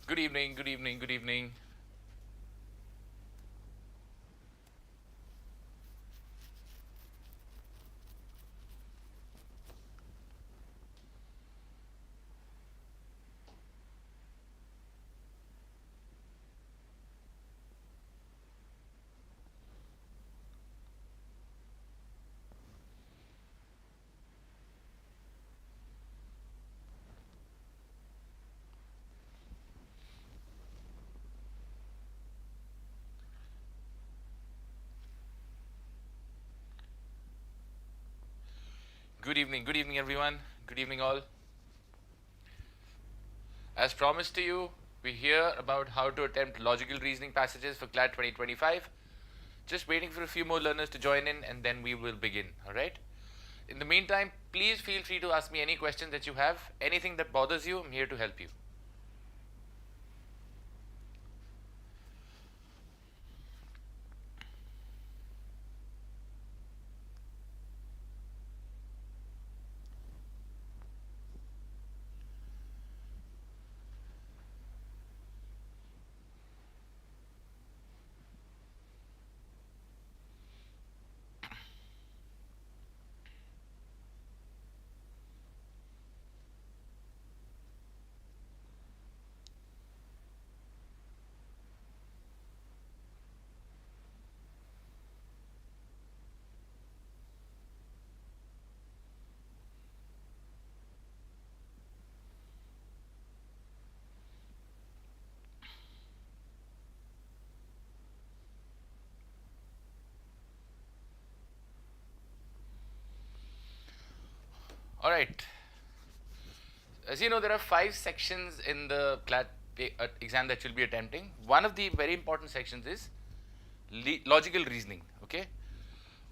Good evening, good evening, good evening. Good evening everyone. Good evening all. As promised to you, we hear about how to attempt logical reasoning passages for CLAT 2025. Just waiting for a few more learners to join in and then we will begin, alright? In the meantime, please feel free to ask me any questions that you have. Anything that bothers you, I'm here to help you. Alright, as you know, there are 5 sections in the CLAT exam that you'll be attempting. One of the very important sections is logical reasoning, okay?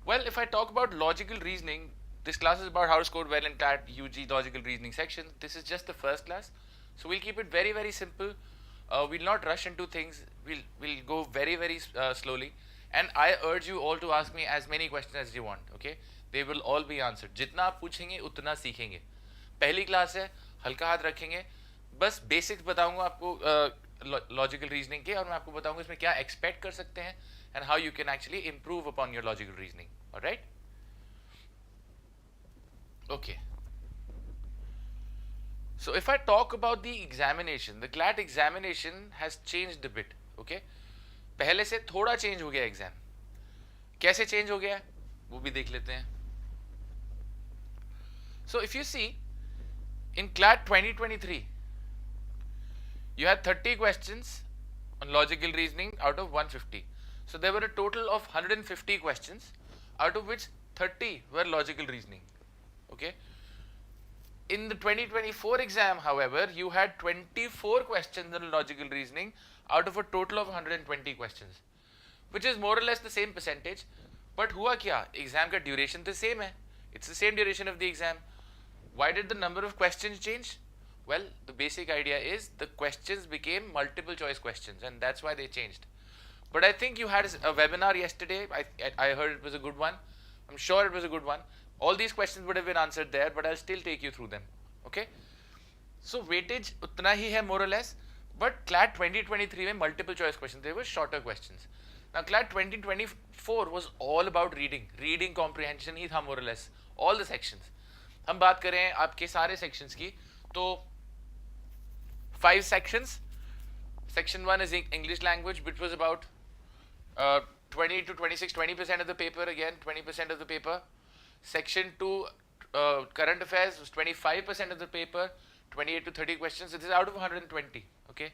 Well, if I talk about logical reasoning, this class is about how to score well in CLAT UG logical reasoning section. This is just the first class, so we'll keep it very, very simple. We'll not rush into things. We'll go very, very slowly. And I urge you all to ask me as many questions as you want. Okay? They will all be answered. जितना आप पूछेंगे उतना सीखेंगे. पहली class है, हल्का हाथ रखेंगे. बस बेसिक्स बताऊंगा आपको लॉजिकल रीजनिंग के, और मैं आपको बताऊंगा इसमें क्या एक्सपेक्ट कर सकते हैं and how you can actually improve upon your logical reasoning. Alright? Okay. So if I talk about the examination, the CLAT examination has changed a bit. Okay? पहले से थोड़ा चेंज हो गया एग्जाम. कैसे चेंज हो गया वो भी देख लेते हैं. So if you see in CLAT 2023 you had 30 questions on logical reasoning out of 150. So there were a total of 150 questions, out of which 30 were logical reasoning. Okay? In the 2024 exam, however, you had 24 questions on logical reasoning out of a total of 120 questions, which is more or less the same percentage. But हुआ क्या? Exam का duration the same है. It's the same duration of the exam. Why did the number of questions change? Well, the basic idea is the questions became multiple choice questions, and that's why they changed. But I think you had a webinar yesterday. I heard it was a good one. I'm sure it was a good one. All these questions would have been answered there, but I'll still take you through them. Okay? So weightage utna hi hai more or less, but CLAT 2023 में multiple choice questions, they were shorter questions. Now CLAT 2024 was all about reading comprehension ही था more or less, all the sections. हम बात करें आपके सारे sections की, तो 5 sections. Section 1 is English language, which was about 20 to 26, 20% of the paper, again 20% of the paper. Section 2, current affairs, was 25% of the paper, 28 to 30 questions. So this is out of 120. Okay.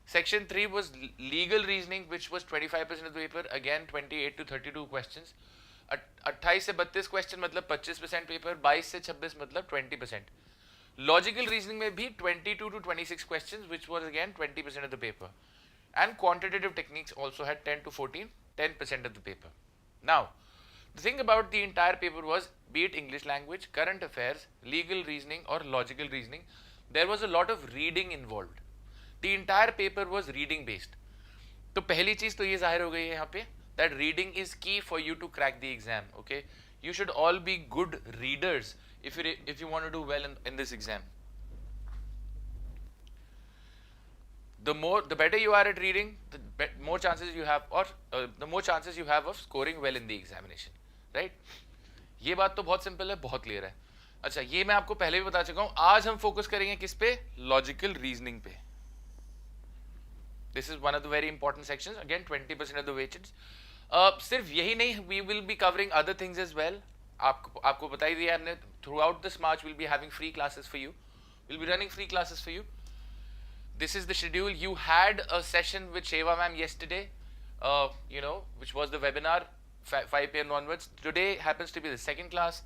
Section 3 was legal reasoning, which was 25% of the paper, again 28 to 32 questions. 28 से 32 question मतलब 25% paper, 22 से 26 मतलब 20%. Logical reasoning में भी 22 to 26 questions, which was again 20% of the paper. And quantitative techniques also had 10 to 14, 10% of the paper. Now, the thing about the entire paper was, be it English language, current affairs, legal reasoning or logical reasoning, there was a lot of reading involved. The entire paper was reading based. तो पहली चीज तो ये जाहिर हो गई है यहाँ पे, that reading is key for you to crack the exam. Okay, you should all be good readers if you want to do well in this exam. the better you are at reading, more chances you have, or the more chances you have of scoring well in the examination, right? ये बात तो बहुत simple है, बहुत clear है. अच्छा, ये मैं आपको पहले भी बता चुका हूं. आज हम फोकस करेंगे किस पे? लॉजिकल रीजनिंग पे. This is one of the very important sections. Again, 20% of the weightage. सिर्फ यही नहीं, we will be covering other things as well. आपको बता ही दिया हमने. Throughout this March, we'll be having free classes for you. We'll be running free classes for you. This is the schedule. You had a session with Sheva ma'am yesterday, which was the webinar, 5 p.m. onwards. Today happens to be the second class,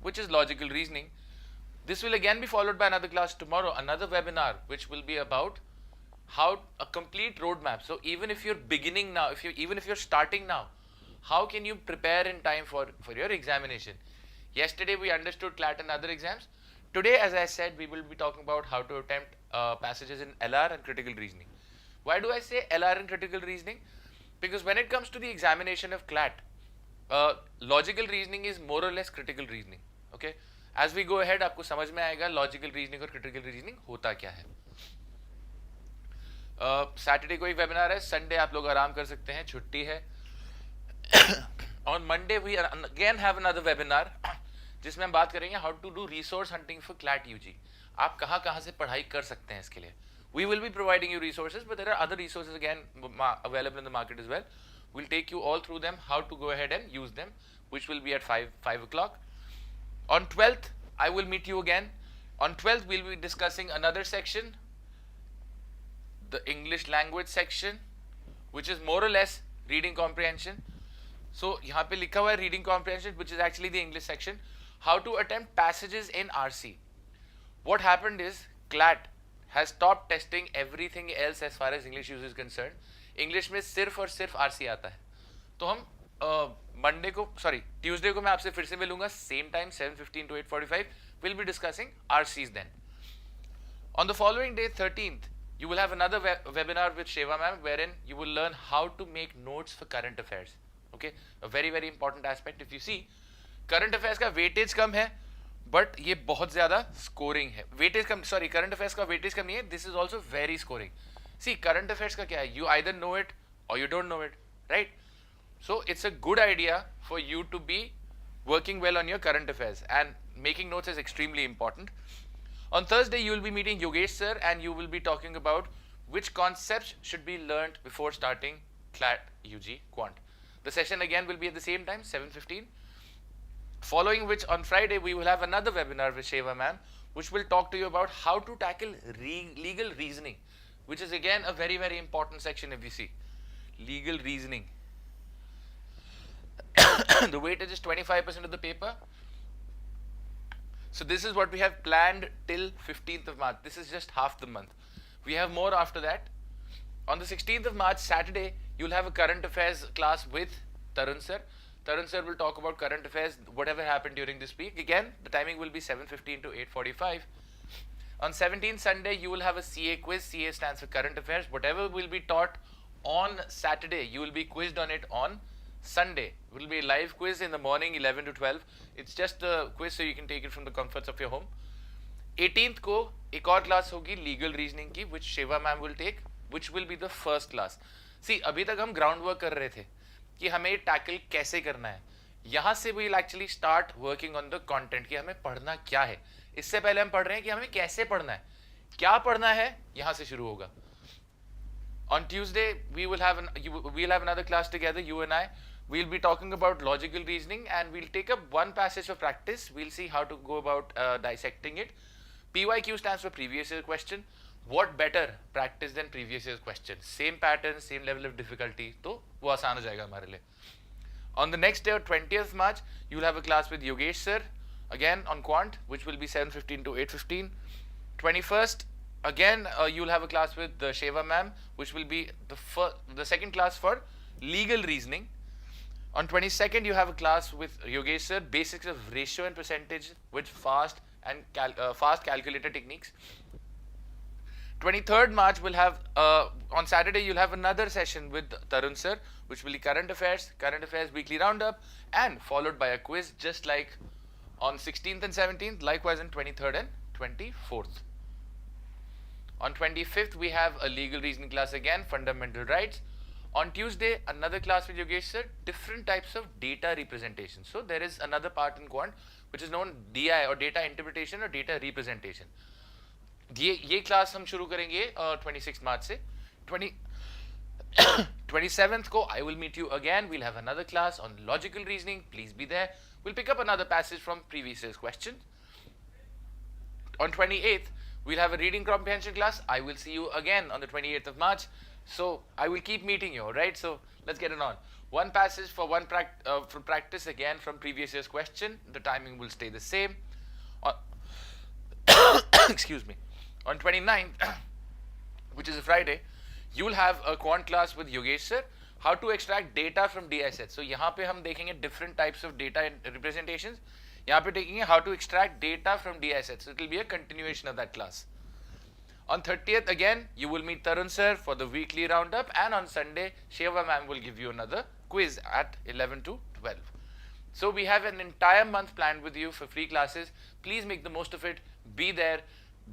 which is logical reasoning. This will again be followed by another class tomorrow, another webinar, which will be about how a complete roadmap. So even if you're beginning now, even if you're starting now, how can you prepare in time for your examination? Yesterday we understood CLAT and other exams. Today, as I said, we will be talking about how to attempt passages in LR and critical reasoning. Why do I say LR and critical reasoning? Because when it comes to the examination of CLAT, logical reasoning is more or less critical reasoning. Okay? As we go ahead, आपको समझ में आएगा logical reasoning और critical reasoning होता क्या है. Saturday को एक वेबिनार है, संडे आप लोग आराम कर सकते हैं, छुट्टी है. On Monday we again have another webinar जिसमें हम बात करेंगे how to do resource hunting for CLAT UG. आप कहाँ से पढ़ाई कर सकते हैं इसके लिए. We will be providing you resources, but there are other resources again available in the market as well. Will take you all through them, how to go ahead and use them, which will be at 5 o'clock. On 12th, I will meet you again. On 12th, we'll be discussing another section, the English language section, which is more or less reading comprehension. So यहाँ पे लिखा हुआ है reading comprehension, which is actually the English section. How to attempt passages in RC. What happened is CLAT has stopped testing everything else as far as English use is concerned. English में सिर्फ और सिर्फ RC आता है. तो हम Tuesday को मैं आपसे फिर से मिलूंगा, same time 7:15 to 8:45. We'll be discussing RCs then. On the following day, 13th, you will have another webinar with Sheva ma'am, wherein you will learn how to make notes for current affairs. Okay, a very very important aspect. If you see, current affairs का weightage कम है, but ये बहुत ज़्यादा scoring है. Current affairs का weightage कम नहीं है. This is also very scoring. See, current affairs का क्या है? You either know it or you don't know it, right? So it's a good idea for you to be working well on your current affairs, and making notes is extremely important. On Thursday, you will be meeting Yogesh sir, and you will be talking about which concepts should be learnt before starting CLAT UG Quant. The session again will be at the same time, 7:15. Following which, on Friday, we will have another webinar with Sheva ma'am, which will talk to you about how to tackle legal reasoning, which is again a very very important section. If you see, legal reasoning. The weightage is 25% of the paper. So this is what we have planned till 15th of March. This is just half the month. We have more after that. On the 16th of March, Saturday, you'll have a current affairs class with Tarun sir. Tarun sir will talk about current affairs, whatever happened during this week. Again, the timing will be 7:15 to 8:45. On 17th Sunday, you will have a CA quiz. CA stands for current affairs. Whatever will be taught on Saturday, you will be quizzed on it on Sunday. It will be a live quiz in the morning, 11 to 12. It's just a quiz, so you can take it from the comforts of your home. 18th को एक और class होगी legal reasoning की, which Sheva ma'am will take, which will be the first class. See, अभी तक हम ground work कर रहे थे कि हमें tackle कैसे करना है. यहाँ से we'll actually start working on the content कि हमें पढ़ना क्या है. इससे पहले हम पढ़ रहे हैं कि हमें कैसे पढ़ना है. क्या पढ़ना है, यहाँ से शुरू होगा. On Tuesday, we'll have another class together, you and I. We'll be talking about logical reasoning, and we'll take up one passage for practice. We'll see how to go about dissecting it. PYQ stands for previous year question. What better practice than previous year's question? Same pattern, same level of difficulty. तो वो आसान हो जाएगा हमारे लिए. On the next day, 20th March, you'll have a class with Yogesh sir, again on Quant, which will be 7:15 to 8:15. 21st, again you'll have a class with Sheva ma'am, which will be the second class for legal reasoning. On 22nd, you have a class with Yogesh sir, basics of ratio and percentage with fast calculator techniques. 23rd March, we'll have on Saturday, you'll have another session with Tarun sir, which will be current affairs weekly roundup, and followed by a quiz, just like on 16th and 17th, likewise on 23rd and 24th. On 25th, we have a legal reasoning class again, fundamental rights. On Tuesday, another class with Yogesh sir, different types of data representation. So there is another part in quant which is known DI or data interpretation or data representation. ये class हम शुरू करेंगे 26 मार्च से 27th को I will meet you again. We'll have another class on logical reasoning. Please be there. We'll pick up another passage from previous year's question. On 28th, we'll have a reading comprehension class. I will see you again on the 28th of March. So I will keep meeting you, right? So let's get it on. One passage for for practice again from previous year's question. The timing will stay the same. Excuse me. On 29th, which is a Friday, you will have a quant class with Yogesh sir, how to extract data from DI sets. So यहाँ पे हम देखेंगे different types of data representations. यहाँ पे देखेंगे how to extract data from DI sets. So it will be a continuation of that class. On 30th again, you will meet Tarun sir for the weekly roundup, and on Sunday, Sheva ma'am will give you another quiz at 11 to 12. So we have an entire month planned with you for free classes. Please make the most of it. Be there,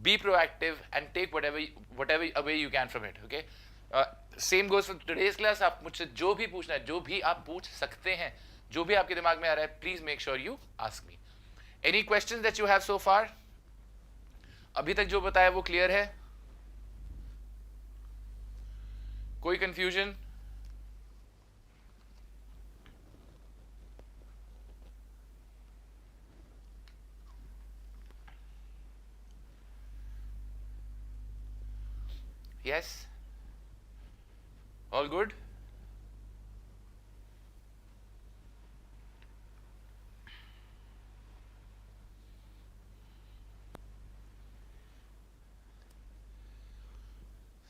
be proactive, and take whatever away you can from it. Okay. Same goes for today's class. आप मुझसे जो भी पूछना है, जो भी आप पूछ सकते हैं, जो भी आपके दिमाग में आ रहा है, please make sure you ask me. Any questions that you have so far? अभी तक जो बताया वो clear है? कोई confusion? Yes? All good?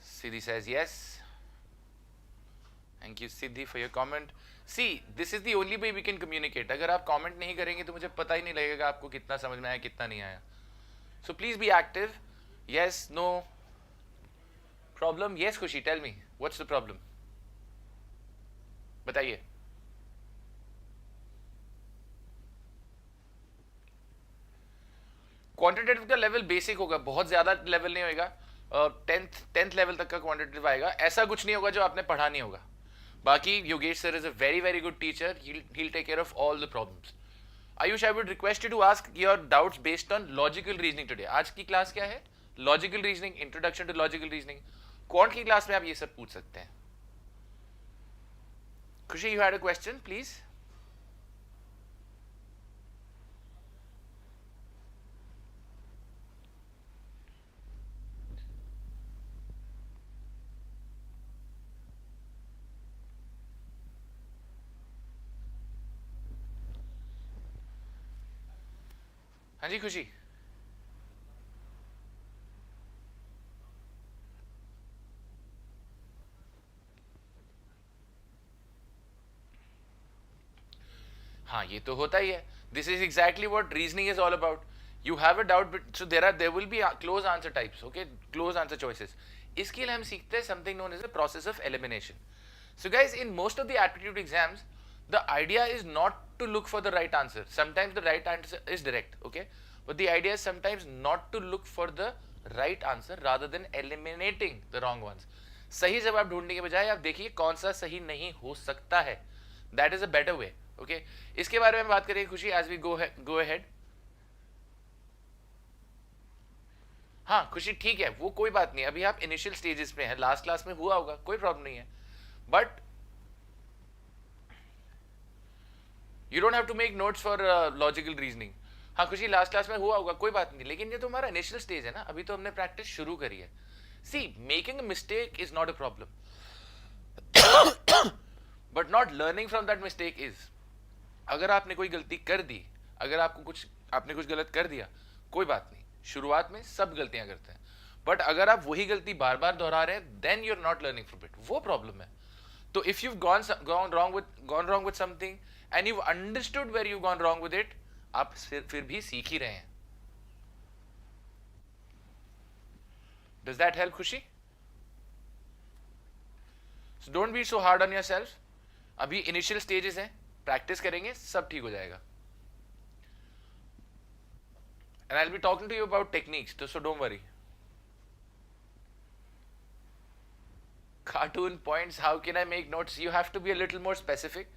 Siddhi says yes. Thank you Siddhi for your comment. See, this is the only way we can communicate. अगर आप comment नहीं करेंगे तो मुझे पता ही नहीं लगेगा आपको कितना समझ में आया कितना नहीं आया. So please be active. Yes, no. Problem? Yes, Khushi, tell me. What's the problem? बताइए. क्वांटिटेटिव का लेवल बेसिक होगा, बहुत ज्यादा लेवल नहीं होगा. टेंथ लेवल तक का क्वांटिटेटिव आएगा. ऐसा कुछ नहीं होगा जो आपने पढ़ा नहीं होगा. बाकी Yogesh sir is a very very good teacher. he'll take care of all the problems. Ayush, I would request you to ask your doubts based on logical reasoning today. आज की क्लास क्या है? Logical reasoning, introduction to logical reasoning. Quant की class में आप ये सब पूछ सकते हैं. खुशी, you had a question, please. हाँ जी खुशी. हाँ, ये तो होता ही है. This is exactly what reasoning is all about. You have a doubt, but so there will be close answer types, okay, close answer choices. इसके लिए हम सीखते हैं something known as the process of elimination. So guys, in most of the aptitude exams, the idea is not to look for the right answer. Sometimes the right answer is direct, okay, but the idea is sometimes not to look for the right answer rather than eliminating the wrong ones. सही जवाब ढूंढने के बजाय आप देखिए कौन सा सही नहीं हो सकता है. That is a better way. Okay इसके बारे में बात करेंगे खुशी एज वी गो अहेड. हाँ खुशी ठीक है, वो कोई बात नहीं. अभी आप इनिशियल स्टेजेस में है, लास्ट क्लास में हुआ होगा, कोई प्रॉब्लम नहीं है. But you don't have to make notes for logical reasoning. हाँ खुशी लास्ट क्लास में हुआ होगा, कोई बात नहीं, लेकिन ये तो हमारा इनिशियल स्टेज है ना, अभी तो हमने प्रैक्टिस शुरू करी है. See, making a mistake is not a problem, but not learning from that mistake is. अगर आपने कोई गलती कर दी, अगर आपने कुछ गलत कर दिया, कोई बात नहीं, शुरुआत में सब गलतियां करते हैं. बट अगर आप वही गलती बार बार दोहरा रहे हैं, then you are not learning from it. वो प्रॉब्लम है. तो if you gone wrong with something and you understood where you gone wrong with it, आप फिर भी सीख ही रहे हैं. डज दैट हेल्प खुशी? So don't be so hard on yourself. अभी इनिशियल स्टेजेस हैं, प्रैक्टिस करेंगे, सब ठीक हो जाएगा. And I'll be talking to you about techniques, so don't worry. Cartoon points, how can I make notes? You have to be a little more specific.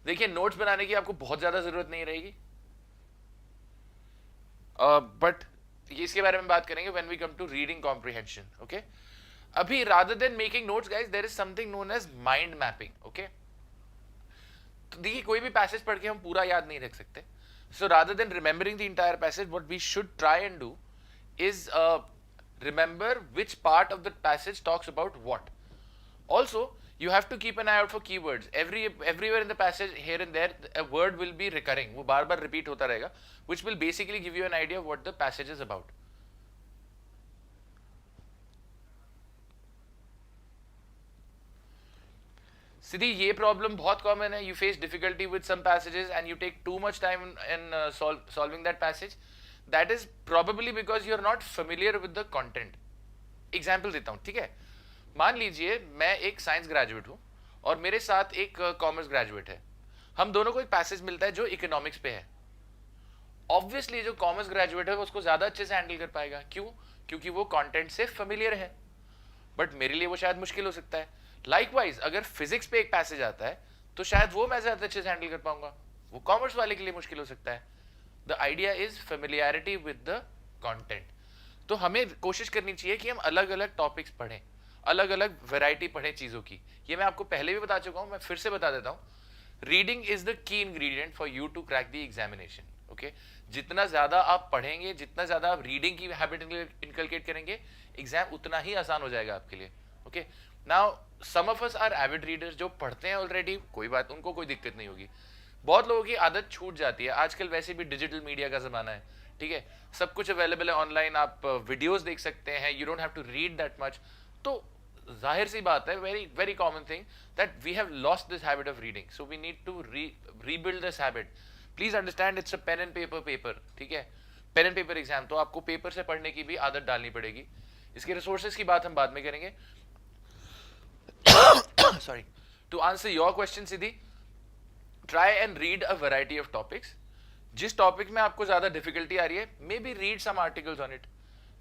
देखिए notes बनाने की आपको बहुत ज्यादा जरूरत नहीं रहेगी, बट इसके बारे में बात करेंगे when we come to reading comprehension. Okay, अभी rather than making notes guys, there is something known as mind mapping. Okay, तो देखिए कोई भी पैसेज पढ़ के हम पूरा याद नहीं रख सकते. So rather than remembering the entire passage, what we should try and do is remember which part of the passage talks about what. Also, you have to keep an eye out for keywords. Everywhere in the passage, here and there, a word will be recurring. वो बार बार repeat होता रहेगा, which will basically give you an idea of what the passage is about. Siddhi, ये problem बहुत common है. You face difficulty with some passages and you take too much time in solving that passage. That is probably because you are not familiar with the content. Example देता हूँ, ठीक है. मान लीजिए मैं एक साइंस ग्रेजुएट हूँ और मेरे साथ एक कॉमर्स ग्रेजुएट है. हम दोनों को एक पैसेज मिलता है जो इकोनॉमिक्स पे है. ऑब्वियसली जो कॉमर्स ग्रेजुएट है वो उसको ज्यादा अच्छे से हैंडल कर पाएगा. क्यों? क्योंकि वो कंटेंट से फेमिलियर है. बट मेरे लिए वो शायद मुश्किल हो सकता है. लाइकवाइज अगर फिजिक्स पे एक पैसेज आता है तो शायद वो मैं ज्यादा अच्छे से हैंडल कर पाऊंगा, वो कॉमर्स वाले के लिए मुश्किल हो सकता है. The idea is familiarity with the content. तो हमें कोशिश करनी चाहिए कि हम अलग अलग टॉपिक्स पढ़ें, अलग अलग वैरायटी पढ़ें चीजों की. ये मैं आपको पहले भी बता चुका हूं, मैं फिर से बता देता हूं. Reading is the key ingredient for you to crack the examination. Okay, जितना ज्यादा आप पढ़ेंगे, जितना ज्यादा आप रीडिंग की हैबिट इनकलकेट करेंगे, एग्जाम उतना ही आसान हो जाएगा आपके लिए. Okay, now some of us are avid readers, जो पढ़ते हैं ऑलरेडी, कोई बात, उनको कोई दिक्कत नहीं होगी. बहुत लोगों की आदत छूट जाती है. आजकल वैसे भी डिजिटल मीडिया का जमाना है, ठीक है, सब कुछ अवेलेबल है ऑनलाइन, आप वीडियोस देख सकते हैं, you don't have to read that much. तो जाहिर सी बात है, very very common thing that we have lost this habit of reading. So we need to rebuild this habit. Please understand, it's a pen and paper, ठीक है, pen and paper exam. तो आपको paper से पढ़ने की भी आदत डालनी पड़ेगी. इसके रिसोर्सेज की बात हम बाद में करेंगे. Sorry. To answer your question, Siddhi, try and read a variety of topics. जिस टॉपिक में आपको ज्यादा डिफिकल्टी आ रही है, may be read some articles on it.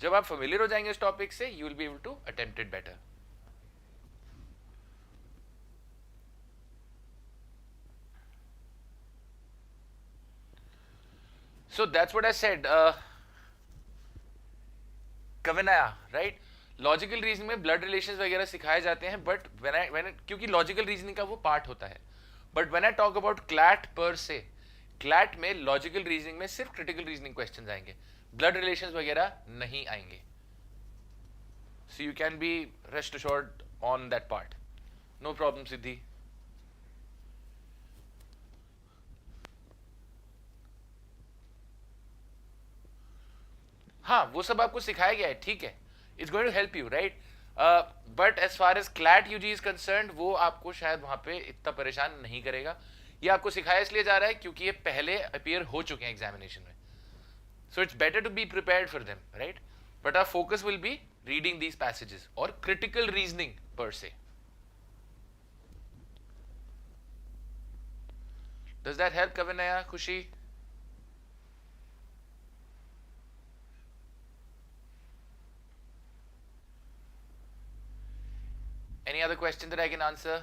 जब आप फेमिलियर हो जाएंगे इस टॉपिक से, you will be able to attempt it better. So that's what I said. Kavinaya, right? Logical reasoning में ब्लड रिलेशंस वगैरह सिखाए जाते हैं, बट क्योंकि लॉजिकल रीजनिंग का वो पार्ट होता है. But when I talk about CLAT per se, CLAT में लॉजिकल रीजनिंग में सिर्फ क्रिटिकल रीजनिंग क्वेश्चंस आएंगे, ब्लड रिलेशंस वगैरह नहीं आएंगे. So you can be rest assured on that part. No problem Siddhi. हाँ, वो सब आपको सिखाया गया है, ठीक है. It's going to help you, right? But as far as CLAT UG is concerned, वो आपको शायद वहां पे इतना परेशान नहीं करेगा. ये आपको सिखाया इसलिए जा रहा है क्योंकि ये पहले अपीयर हो चुके हैं एग्जामिनेशन में. So it's better to be prepared for them, right? But our focus will be reading these passages or critical reasoning per se. Does that help, Kavinaya, Khushi? Any other question that I can answer?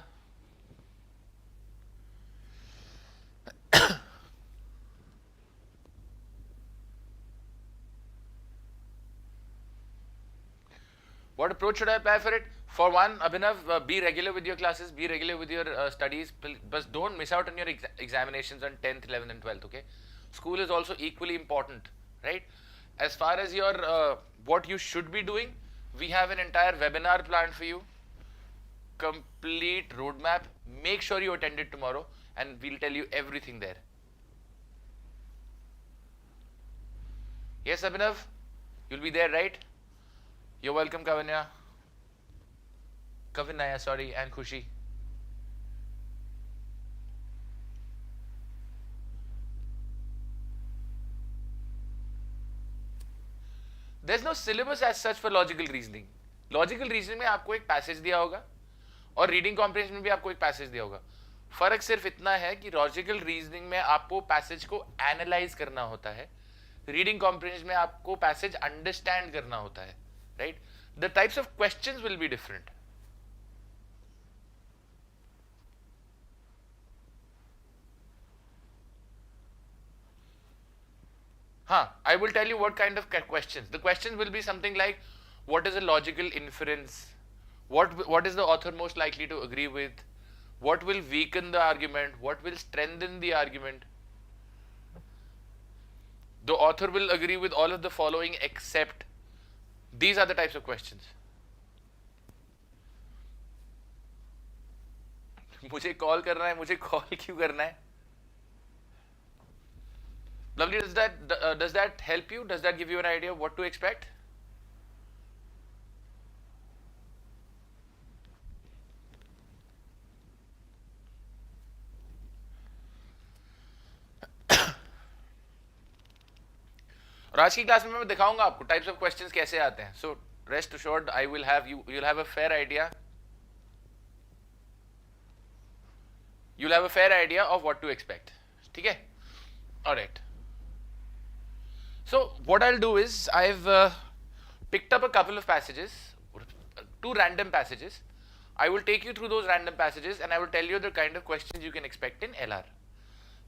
What approach should I apply for it? For one, Abhinav, be regular with your classes, be regular with your studies, but don't miss out on your examinations on 10th, 11th and 12th, okay? School is also equally important, right? As far as your what you should be doing, we have an entire webinar planned for you. Complete roadmap. Make sure you attend it tomorrow and we'll tell you everything there. Yes, Abhinav? You'll be there, right? You're welcome, Kavinaya. Kavinaya, sorry, and Khushi. There's no syllabus as such for logical reasoning. Logical reasoning में आपको एक passage दिया होगा और reading comprehension में भी आपको एक पैसेज दिया होगा. फर्क सिर्फ इतना है कि लॉजिकल रीजनिंग में आपको पैसेज को एनालाइज करना होता है, रीडिंग कॉम्प्रिहेंशन में आपको पैसेज अंडरस्टैंड करना होता है, right? The types of questions will be different. I will tell you what kind of questions. The questions will be something like, what is a logical inference? What is the author most likely to agree with? What will weaken the argument? What will strengthen the argument? The author will agree with all of the following except. These are the types of questions. मुझे call करना है, मुझे call क्यों करना है? Lovely, does that help you? Does that give you an idea of what to expect? और आज की क्लास में मैं दिखाऊंगा आपको टाइप्स ऑफ क्वेश्चंस कैसे आते हैं. So rest assured, I will have you will have a fair idea. You'll have a fair idea of what to expect. ठीक है? All right. So what I'll do is I've picked up a couple of passages, two random passages. I will take you through those random passages and I will tell you the kind of questions you can expect in LR.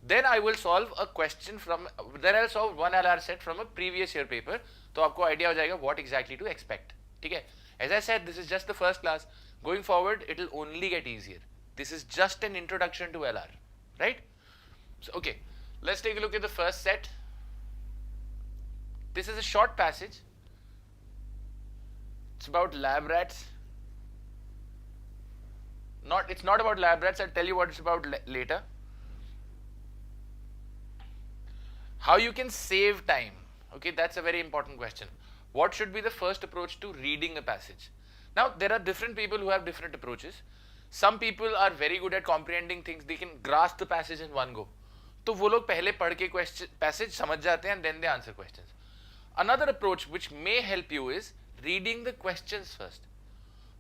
Then I will solve a question from, then I'll solve one LR set from a previous year paper. तो आपको idea हो जाएगा what exactly to expect. ठीक है? As I said, this is just the first class. Going forward, it will only get easier. This is just an introduction to LR, right? So, okay, let's take a look at the first set. This is a short passage. It's about lab rats. It's not about lab rats. I'll tell you what it's about later. How you can save time. Okay, that's a very important question. What should be the first approach to reading a passage? Now, there are different people who have different approaches. Some people are very good at comprehending things. They can grasp the passage in one go. तो वो लोग पहले पढ़ के passage समझ जाते हैं and then they answer questions. Another approach which may help you is reading the questions first.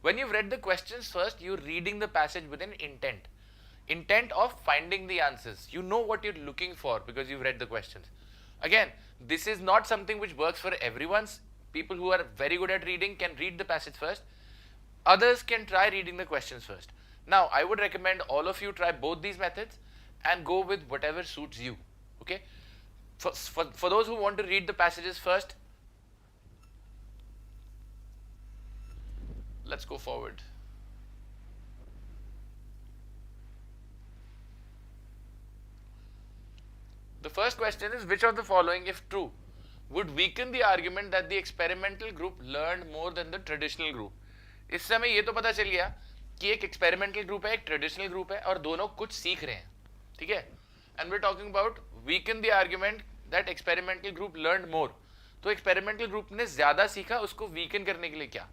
When you've read the questions first, you're reading the passage with an intent. Intent of finding the answers. You know what you're looking for because you've read the questions. Again, this is not something which works for everyone. People who are very good at reading can read the passage first. Others can try reading the questions first. Now, I would recommend all of you try both these methods and go with whatever suits you. Okay? For those who want to read the passages first, let's go forward. The first question is, which of the following, if true, would weaken the argument that the experimental group learned more than the traditional group? इससे हमें ये तो पता चल गया कि एक experimental group है, एक ट्रेडिशनल ग्रुप है और दोनों कुछ सीख रहे हैं. ठीक है? And we are talking about weaken the argument that experimental group learn more. तो एक्सपेरिमेंटल ग्रुप ने ज्यादा सीखा, उसको वीकन करने के लिए क्या?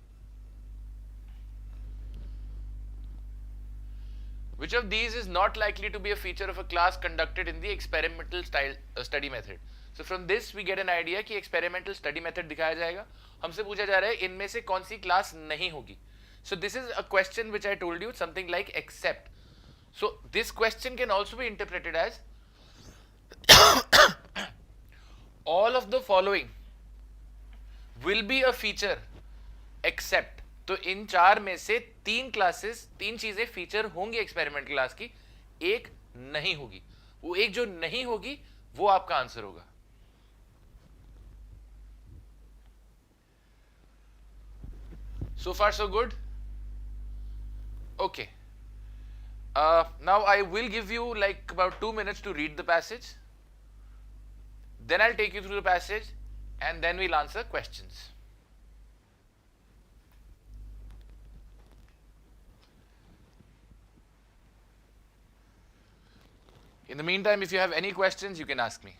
Which of these is not likely to be a feature of a class conducted in the experimental style study method? So from this we get an idea कि experimental study method दिखाया जाएगा. हमसे पूछा जा रहा है इनमें से कौन सी क्लास नहीं होगी. So this is a question which I told you, something like except. So this question can also be interpreted as all of the following will be a feature except. तो इन चार में से तीन चीजें फीचर होंगी experiment class की, एक नहीं होगी. वो एक जो नहीं होगी वो आपका आंसर होगा. So far so good. Okay. Now I will give you like about 2 minutes to read the passage. Then I'll take you through the passage and then we'll answer questions. In the meantime, if you have any questions, you can ask me.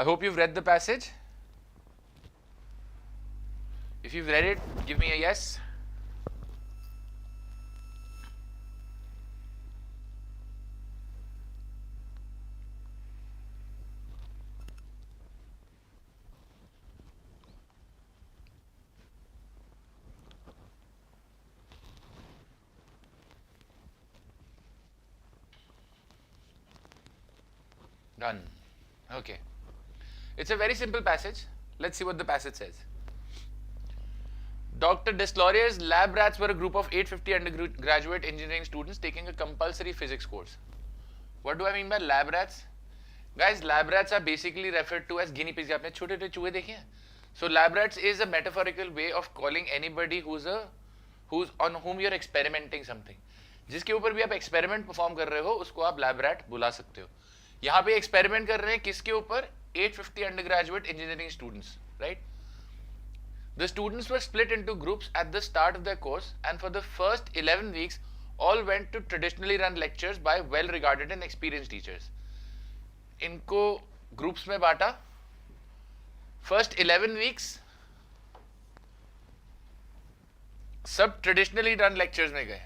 I hope you've read the passage. If you've read it, give me a yes. Done. Okay. It's a very simple passage. Let's see what the passage says. Dr. Deslauriers's lab rats were a group of 850 undergraduate engineering students taking a compulsory physics course. What do I mean by lab rats? Guys, lab rats are basically referred to as guinea pigs. आपने छोटे छोटे चूहे देखे हैं? So lab rats is a metaphorical way of calling anybody who's on whom you're experimenting something. जिसके ऊपर भी आप experiment perform कर रहे हो, उसको आप lab rat बुला सकते हो. यहाँ पे experiment कर रहे हैं किसके ऊपर? 850 undergraduate engineering students, right? The students were split into groups at the start of their course, and for the first 11 weeks, all went to traditionally run lectures by well-regarded and experienced teachers. इनको groups में बांटा. First 11 weeks, सब traditionally run lectures में गए.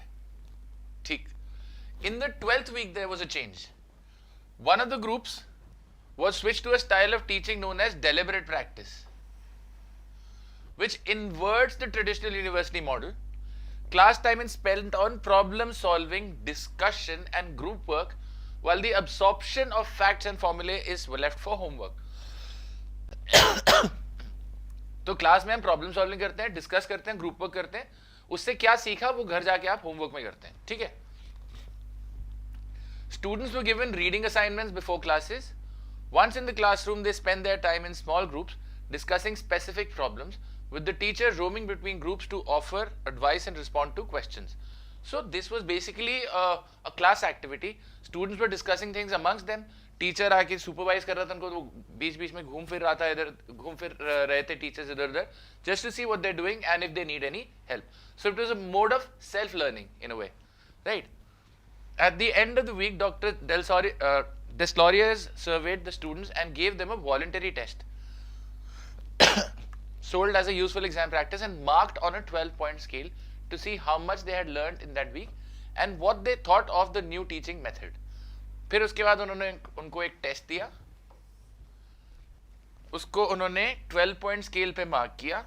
ठीक. In the 12th week, there was a change. One of the groups was switched to a style of teaching known as deliberate practice, which inverts the traditional university model. Class time is spent on problem solving, discussion and group work, while the absorption of facts and formulae is left for homework. तो class में हम problem solving करते हैं, discuss करते हैं, group work करते हैं. उससे क्या सीखा वो घर जाके आप होमवर्क में करते हैं. ठीक है. Students were given reading assignments before classes. Once in the classroom, they spent their time in small groups discussing specific problems, with the teacher roaming between groups to offer advice and respond to questions. So this was basically a class activity. Students were discussing things amongst them. Teacher आके supervise कर रहा था उनको, वो बीच-बीच में घूम फिर रहा था, इधर घूम फिर रहे थे teachers इधर-उधर, just to see what they're doing and if they need any help. So it was a mode of self-learning in a way, right? At the end of the week, Dr. Deslauriers surveyed the students and gave them a voluntary test, sold as a useful exam practice, and marked on a 12-point scale to see how much they had learned in that week and what they thought of the new teaching method. फिर उसके बाद उन्होंने उनको एक test दिया, उसको उन्होंने 12-point scale पे मार्क किया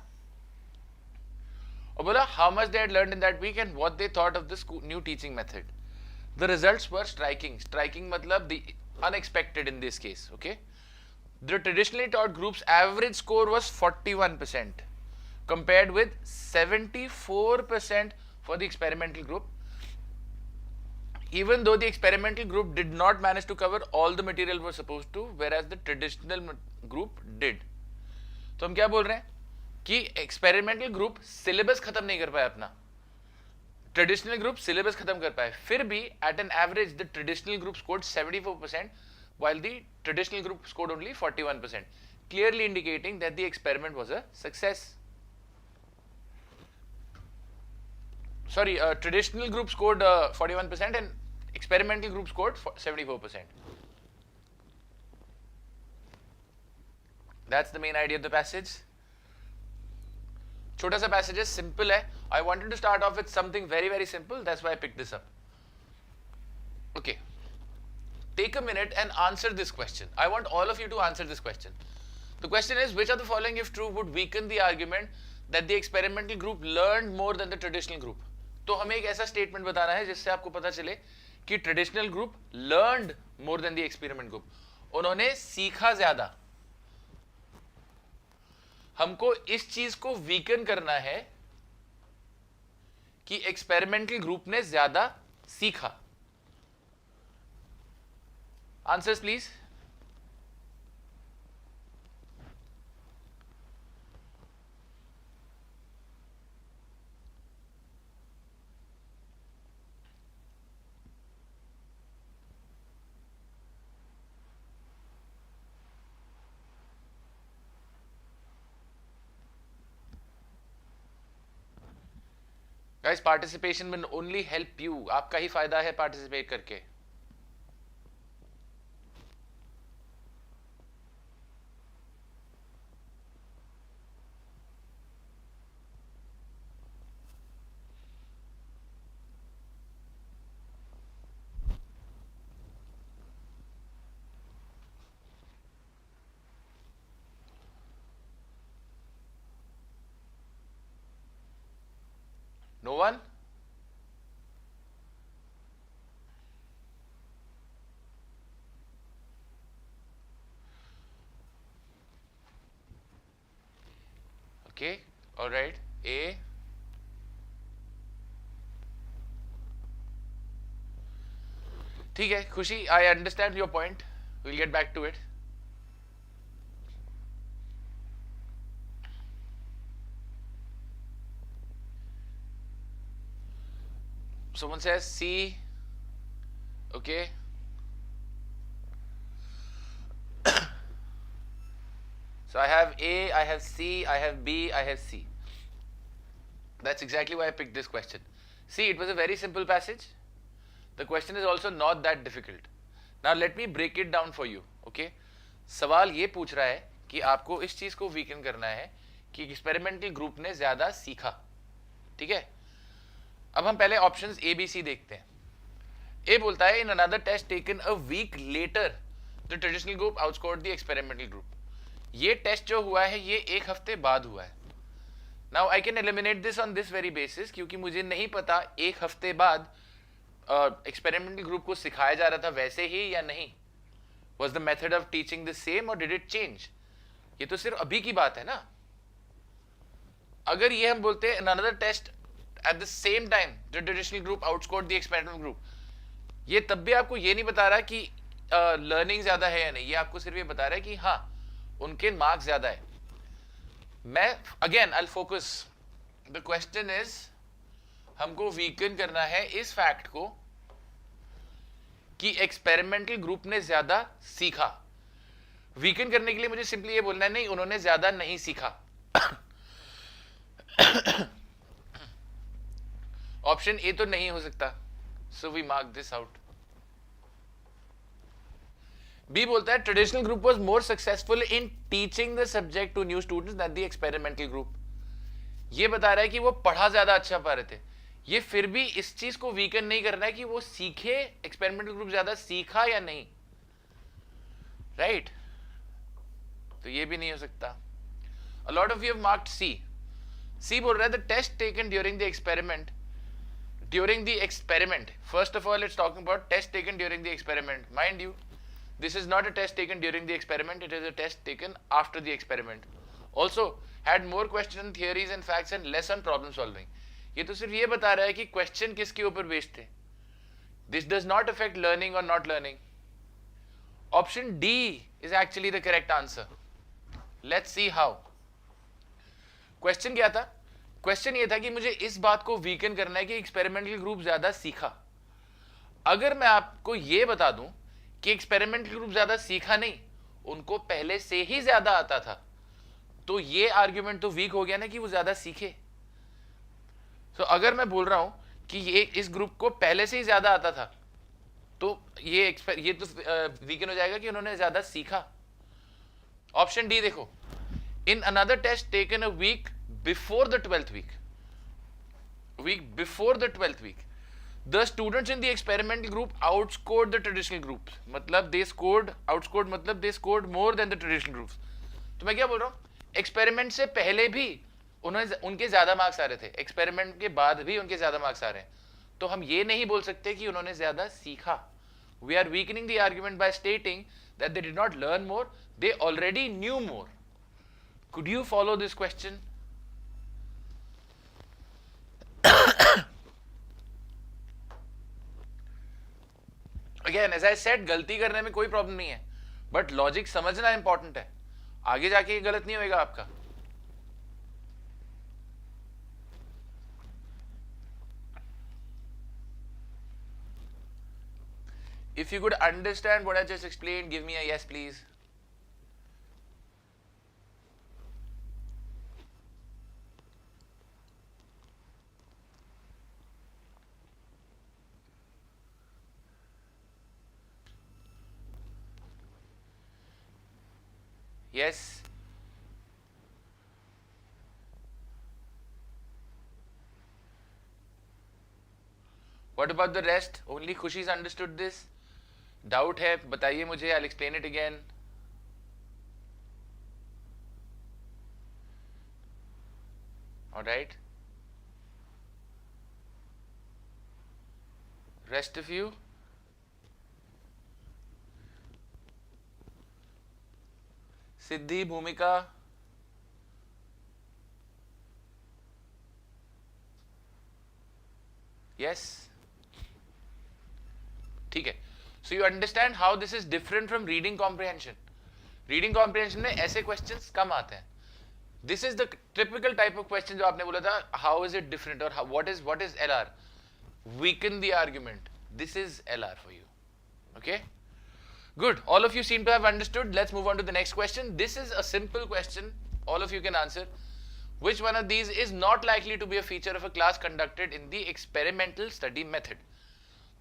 और बोला how much they had learned in that week and what they thought of this new teaching method. The results were striking. Striking matlab the unexpected in this case, okay? The traditionally taught group's average score was 41%, compared with 74% for the experimental group. Even though the experimental group did not manage to cover all the material it was supposed to, whereas the traditional group did. तो हम क्या बोल रहे हैं कि experimental group syllabus खत्म नहीं कर पाया अपना, traditional group syllabus खत्म कर पाए. फिर भी at an average the traditional group scored 74%, while the traditional group scored only 41%, clearly indicating that the experiment was a success. Sorry, traditional group scored 41% and experimental group scored 74%. That's the main idea of the passage. छोटा सा passage है, simple है. I wanted to start off with something very, very simple. That's why I picked this up. Okay. Take a minute and answer this question. I want all of you to answer this question. The question is, which of the following, if true, would weaken the argument that the experimental group learned more than the traditional group? तो हमें एक ऐसा statement बताना है जिससे आपको पता चले कि traditional group learned more than the experiment group. उन्होंने सीखा ज्यादा. हमको इस चीज को वीकन करना है कि एक्सपेरिमेंटल ग्रुप ने ज्यादा सीखा. Answers please. Guys, participation will only help you. आपका ही फायदा है participate करके. Okay, all right. A. ठीक है खुशी, I understand your point. We'll get back to it. Someone says C. Okay. So I have A, I have C, I have B, I have C. That's exactly why I picked this question. See, it was a very simple passage. The question is also not that difficult. Now let me break it down for you. Okay? सवाल ये पूछ रहा है कि आपको इस चीज को वीकन करना है कि एक्सपेरिमेंटल ग्रुप ने ज्यादा सीखा. ठीक है? अब हम पहले ऑप्शंस ए बी सी देखते हैं. ए बोलता है in another test taken a week later the traditional group outscored the experimental group. ये टेस्ट जो हुआ है ये एक हफ्ते बाद हुआ है. Now I can eliminate this on this very basis, क्योंकि मुझे नहीं पता एक हफ्ते बाद एक्सपेरिमेंटल ग्रुप को सिखाया जा रहा था वैसे ही या नहीं. Was the method of teaching the same और डिड इट चेंज? ये तो सिर्फ अभी की बात है ना. अगर ये हम बोलते हैं another test at the same time the traditional group outscored the experimental group, ये तब भी आपको ये नहीं बता रहा कि लर्निंग ज्यादा है या नहीं. ये आपको सिर्फ ये बता रहा है कि हाँ उनके मार्क्स ज्यादा है. मैं again I focus, the question is हमको वीकन करना है इस फैक्ट को कि एक्सपेरिमेंटल ग्रुप ने ज्यादा सीखा. वीकन करने के लिए मुझे सिंपली ये बोलना है नहीं उन्होंने ज्यादा नहीं सीखा. ऑप्शन ए तो नहीं हो सकता, so we mark this out. B बोलता है traditional group was more successful in teaching the subject to new students than the experimental group. ये बता रहा है कि वो पढ़ा ज्यादा अच्छा पा रहे थे. ये फिर भी इस चीज को वीकन नहीं करना है कि वो सीखे, एक्सपेरिमेंटल ग्रुप ज्यादा सीखा या नहीं. राइट? तो ये भी नहीं हो सकता. A lot of you have marked C. C बोल रहा है the test taken during the experiment. During the experiment, first of all, it's talking about test taken during the experiment. Mind you, this is not a test taken during the experiment, it is a test taken after the experiment. Also, had more question theories and facts and less on problem solving. ये तो सिर्फ ये बता रहा है कि question किसके ऊपर बेस्ड थे. This does not affect learning or not learning. Option D is actually the correct answer. Let's see how. Question क्या था? क्वेश्चन ये था कि मुझे इस बात को वीकन करना है कि एक्सपेरिमेंटल ग्रुप ज्यादा सीखा. अगर मैं आपको ये बता दूं कि एक्सपेरिमेंटल ग्रुप ज्यादा सीखा नहीं, उनको पहले से ही ज्यादा आता था, तो ये आर्ग्यूमेंट तो वीक हो गया ना कि वो ज्यादा सीखे. तो अगर मैं बोल रहा हूं कि ये इस ग्रुप को पहले से ही ज्यादा आता था, तो ये तो वीकन हो जाएगा कि उन्होंने ज्यादा सीखा. ऑप्शन डी देखो, in another test taken a week before the 12th week before the 12th week, the students in the experimental group outscored the traditional groups. मतलब they scored, outscored मतलब they scored more than the traditional groups. तो मैं क्या बोल रहा हूँ, experiment से पहले भी उनके ज्यादा मार्क्स आ रहे थे, एक्सपेरिमेंट के बाद भी उनके ज्यादा मार्क्स आ रहे हैं. तो हम ये नहीं बोल सकते कि उन्होंने ज्यादा सीखा. We are weakening the argument by stating that they did not learn more, they already knew more. Could you follow this question? Again, as I said, गलती करने में कोई प्रॉब्लम नहीं है, बट लॉजिक समझना इंपॉर्टेंट है. आगे जाके ये गलत नहीं होएगा आपका. If you could understand what I just explained, give me a yes, please. Yes. What about the rest? Only Khushi's understood this. Doubt है बताइए मुझे. I'll explain it again. All right. Rest of you. सिद्धि, भूमिका, Yes, ठीक है. So you understand how this is different from reading comprehension. Reading comprehension में ऐसे questions कम आते हैं. This is the typical type of question जो आपने बोला था, how is it different or how, what is LR? Weaken the argument. This is LR for you. Okay? Good. All of you seem to have understood. Let's move on to the next question. This is a simple question. All of you can answer. Which one of these is not likely to be a feature of a class conducted in the experimental study method?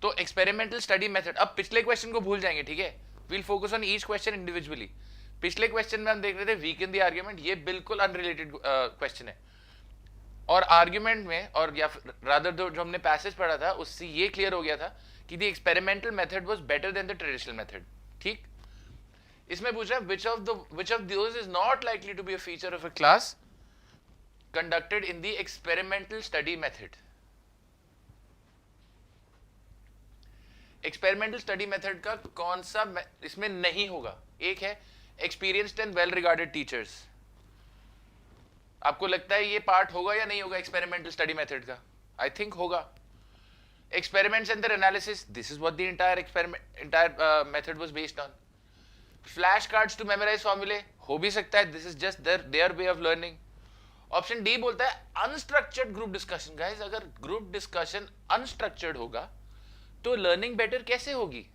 तो experimental study method. अब पिछले question को भूल जाएंगे, ठीक है? We'll focus on each question individually. पिछले question में हम देख रहे थे वीकन द आर्ग्यूमेंट, ये बिल्कुल अनरिलेटेड क्वेश्चन है. और आर्ग्यूमेंट में, और या रादर जो हमने पैसेज पढ़ा था उससे ये क्लियर हो गया था कि the experimental method was better than the traditional method. ठीक. इसमें पूछ रहा है which of those is not likely to be a feature of a class conducted in the experimental study method. Experimental study method का कौन सा इसमें नहीं होगा? एक है experienced and well regarded teachers. आपको लगता है ये पार्ट होगा या नहीं होगा एक्सपेरिमेंटल स्टडी मेथड का? आई थिंक होगा. Experiments and their analysis, this is what the entire method was based on. Flashcards to memorize formulae, हो भी सकता है, this is just their way of learning. Option D बोलता है unstructured group discussion. Guys, अगर group discussion unstructured होगा तो learning better कैसे होगी?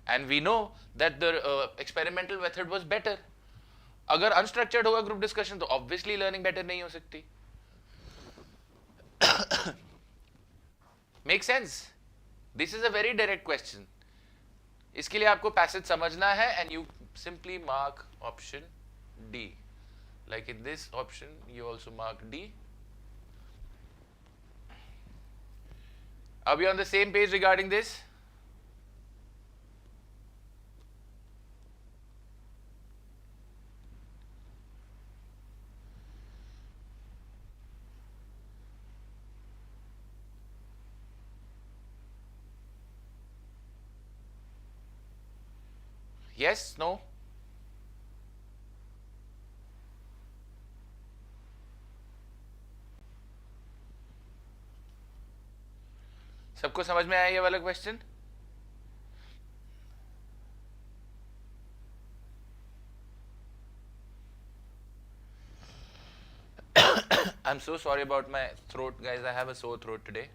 And we know that the experimental method was better. अगर unstructured होगा group discussion तो obviously learning better नहीं हो सकती. Make sense? This is a very direct question. इसके लिए आपको passage समझना है and you simply mark option D. Like in this option, you also mark D. Are we on the same page regarding this? Yes, no? सबको समझ में आया ये वाला question? I'm so sorry about my throat, guys. I have a sore throat today.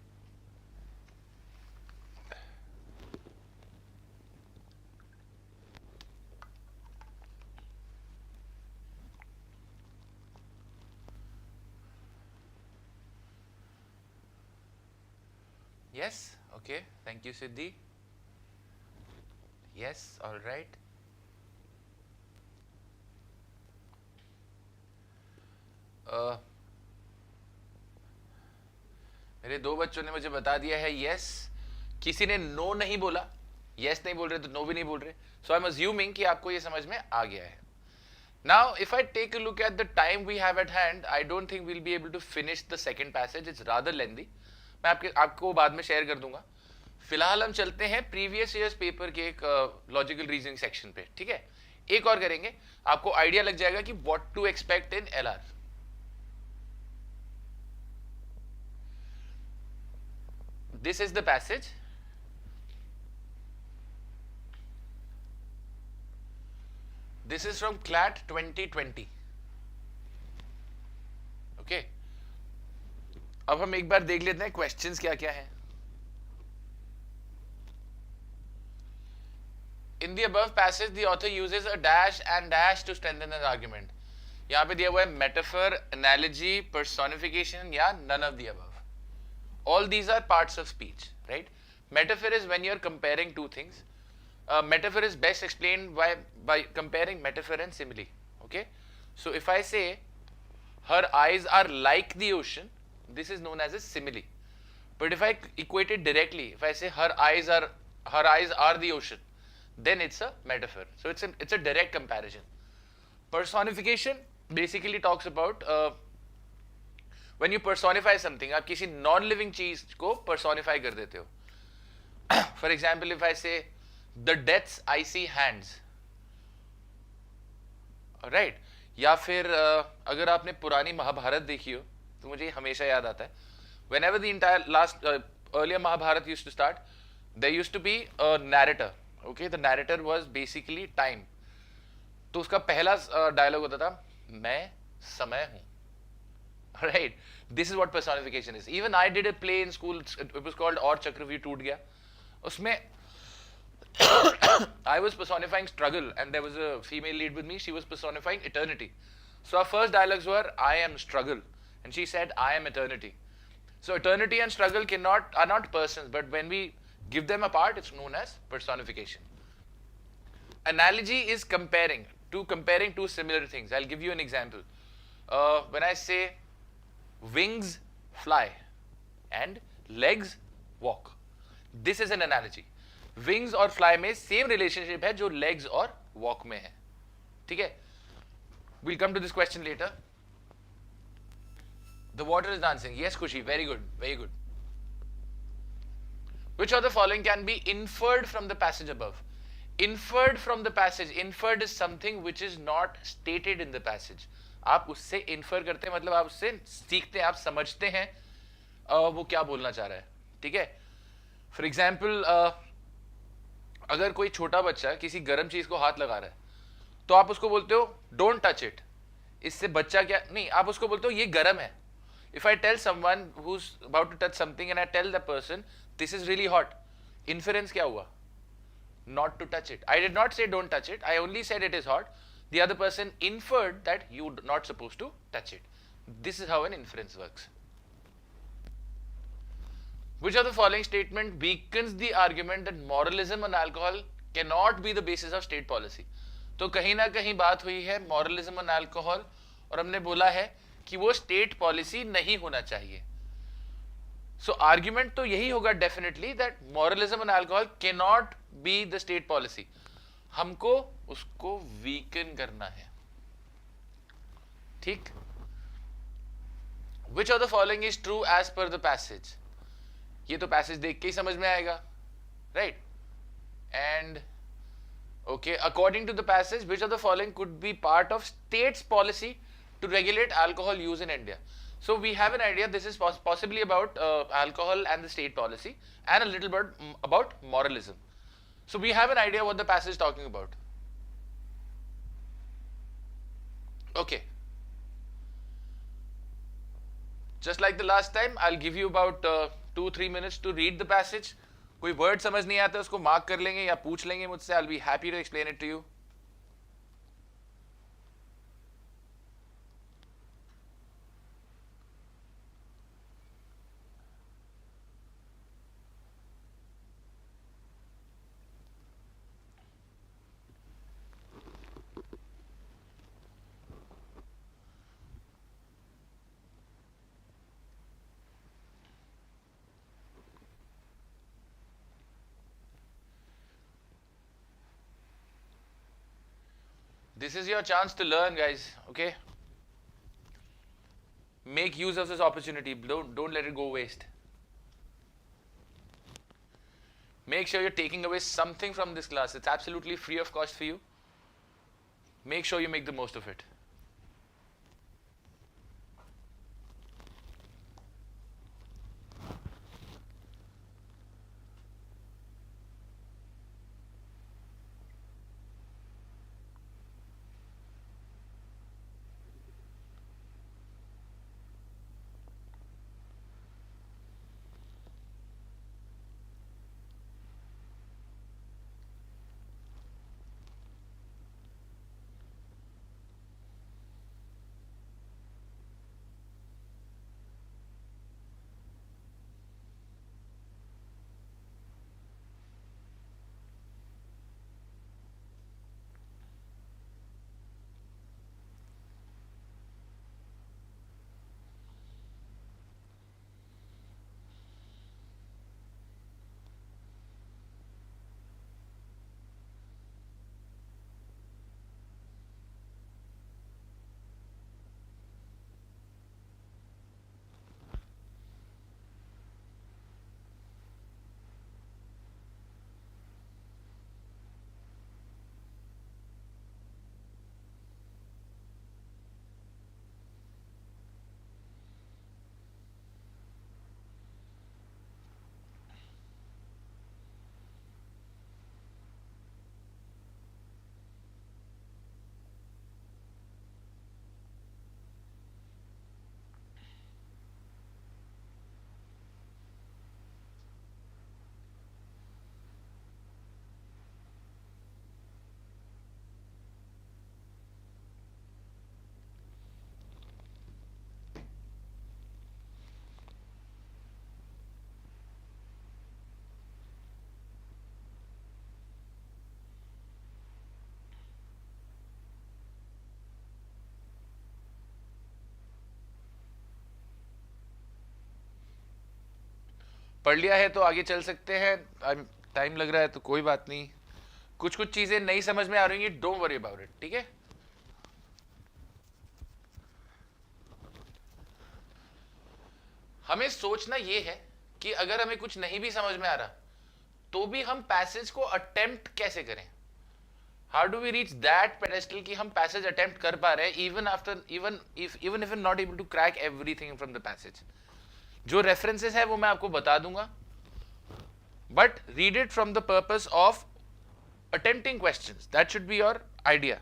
Yes, okay. Thank you, Siddhi. Yes, all right. मेरे दो बच्चों ने मुझे बता दिया है yes. किसी ने no नहीं बोला. Yes नहीं बोल रहे तो no भी नहीं बोल रहे. So I'm assuming कि आपको ये समझ में आ गया है. Now, if I take a look at the time we have at hand, I don't think we'll be able to finish the second passage. It's rather lengthy. मैं आपको बाद में शेयर कर दूंगा. फिलहाल हम चलते हैं प्रीवियस ईयर्स पेपर के एक लॉजिकल रीजनिंग सेक्शन पे. ठीक है, एक और करेंगे, आपको आइडिया लग जाएगा कि what to expect in LR. This is the passage. This is from CLAT 2020. Okay, अब हम एक बार देख लेते हैं क्वेश्चंस क्या क्या हैं. In the above passage, the author uses a dash and dash to strengthen an argument. यहाँ पे दिया हुआ है metaphor, analogy, personification या none of the above. All these are parts of speech, right? Metaphor is when you're comparing two things. Metaphor is best explained by comparing metaphor and simile. Okay, so if I say her eyes are like the ocean, this is known as a simile. But if I equate it directly, if I say her eyes are the ocean, then it's a metaphor. So it's a direct comparison. Personification basically talks about when you personify something. आप किसी non-living चीज को personify कर देते हो. For example, if I say the death's icy hands, right? या फिर अगर आपने पुरानी महाभारत देखी हो तो मुझे हमेशा याद आता है whenever the entire last earlier Mahabharata used to start, there used to be a narrator. Okay, the narrator was basically time. तो उसका पहला डायलॉग होता था, मैं समय हूं. Right, this is what personification is. Even I did a play in school. It was called और चक्रव्यूह टूट गया. उसमें I was personifying struggle, and there was a female lead with me. She was personifying eternity. So our first dialogues were, I am struggle, and she said, I am eternity. So eternity and struggle are not persons, but when we give them apart, it's known as personification. Analogy is comparing two similar things. I'll give you an example. When I say wings fly and legs walk, this is an analogy. Wings और fly में same relationship है जो legs और walk में है. ठीक है? We'll come to this question later. The water is dancing. Yes, Khushi. Very good. Very good. Which of the following can be inferred from the passage above? Inferred from the passage. Inferred is something which is not stated in the passage. आप उससे infer करते हैं, मतलब आप उससे सीखते हैं, आप समझते हैं वो क्या बोलना चाह रहा है. ठीक है? For example, अगर कोई छोटा बच्चा किसी गर्म चीज को हाथ लगा रहा है, तो आप उसको बोलते हो डोंट टच इट. इससे बच्चा क्या नहीं, आप उसको बोलते हो ये गर्म है. If I tell someone who's about to touch something and I tell the person this is really hot, inference क्या हुआ? Not to touch it. I did not say don't touch it. I only said it is hot. The other person inferred that you're not supposed to touch it. This is how an inference works. Which of the following statement weakens the argument that moralism on alcohol cannot be the basis of state policy? तो कहीं ना कहीं बात हुई है moralism on alcohol, और हमने बोला है कि वो स्टेट पॉलिसी नहीं होना चाहिए. सो आर्ग्यूमेंट तो यही होगा definitely that moralism on alcohol can not be the state policy. हमको उसको वीकन करना है. ठीक. Which of the following is true as per the passage? ये तो पैसेज देख के ही समझ में आएगा, right? And okay, according to the passage, which of the following could be part of state's policy to regulate alcohol use in India? So we have an idea this is possibly about alcohol and the state policy, and a little bit about moralism. So we have an idea what the passage is talking about. Okay. Just like the last time, I'll give you about 2-3 minutes to read the passage. कोई word समझ नहीं आता उसको mark कर लेंगे या पूछ लेंगे मुझसे. I'll be happy to explain it to you. This is your chance to learn, guys. Okay? Make use of this opportunity. Don't let it go waste. Make sure you're taking away something from this class. It's absolutely free of cost for you. Make sure you make the most of it. पढ़ लिया है तो आगे चल सकते हैं, time लग रहा है तो कोई बात नहीं, कुछ कुछ चीजें नहीं समझ में आ रही हैं, डोंट वरी अबाउट इट, ठीक है। हमें सोचना ये है कि अगर हमें कुछ नहीं भी समझ में आ रहा तो भी हम पैसेज को अटेम्प्ट कैसे करें, how do we reach that pedestal कि हम पैसेज अटेम्प्ट कर पा रहे हैं even after even if not able to crack everything from the passage. जो रेफरेंसेस है वो मैं आपको बता दूंगा, but read it from the purpose of attempting questions. That should be your idea.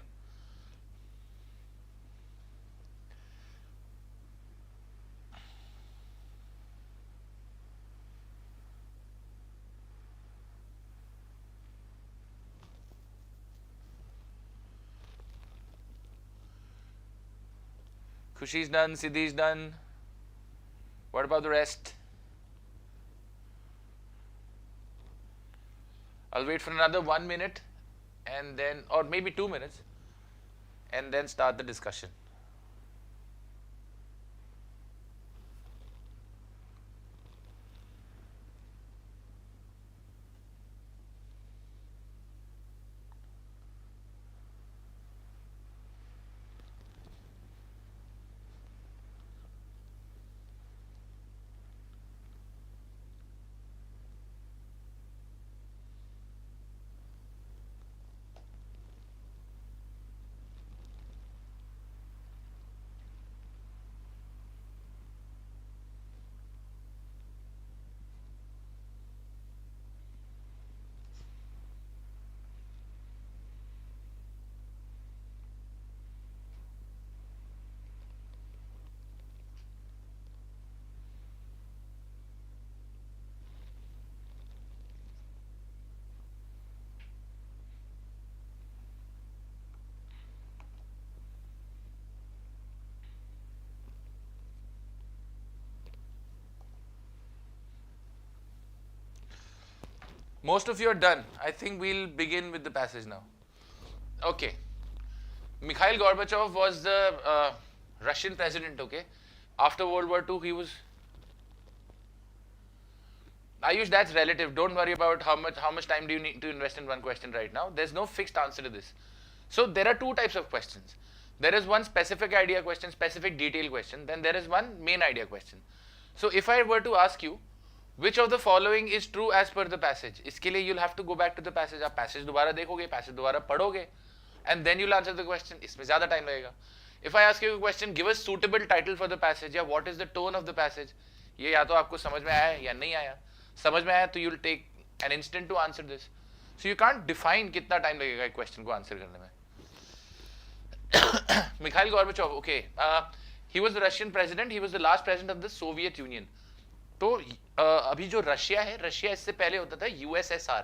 Khushi's done, Siddhi's done. What about the rest? I'll wait for another 1 minute and then, or maybe 2 minutes, and then start the discussion. Most of you are done. I think we'll begin with the passage now. Okay. Mikhail Gorbachev was the Russian president, okay? After World War II, he was... Ayush, that's relative. Don't worry about how much time do you need to invest in one question right now. There's no fixed answer to this. So there are two types of questions. There is one specific idea question, specific detail question. Then there is one main idea question. So if I were to ask you, which of the following is true as per the passage? इसके लिए you'll have to go back to the passage. आप passage दोबारा देखोगे, passage दोबारा पढ़ोगे, and then you'll answer the question. इसमें ज़्यादा time लगेगा. If I ask you a question, give a suitable title for the passage, या what is the tone of the passage? ये या तो आपको समझ में आया या नहीं आया. समझ में आया तो you'll take an instant to answer this. So you can't define कितना time लगेगा एक question को answer करने में. Mikhail Gorbachev, okay. He was the Russian president. He was the last president of the Soviet Union. तो अभी जो Russia है, रशिया इससे पहले होता था USSR.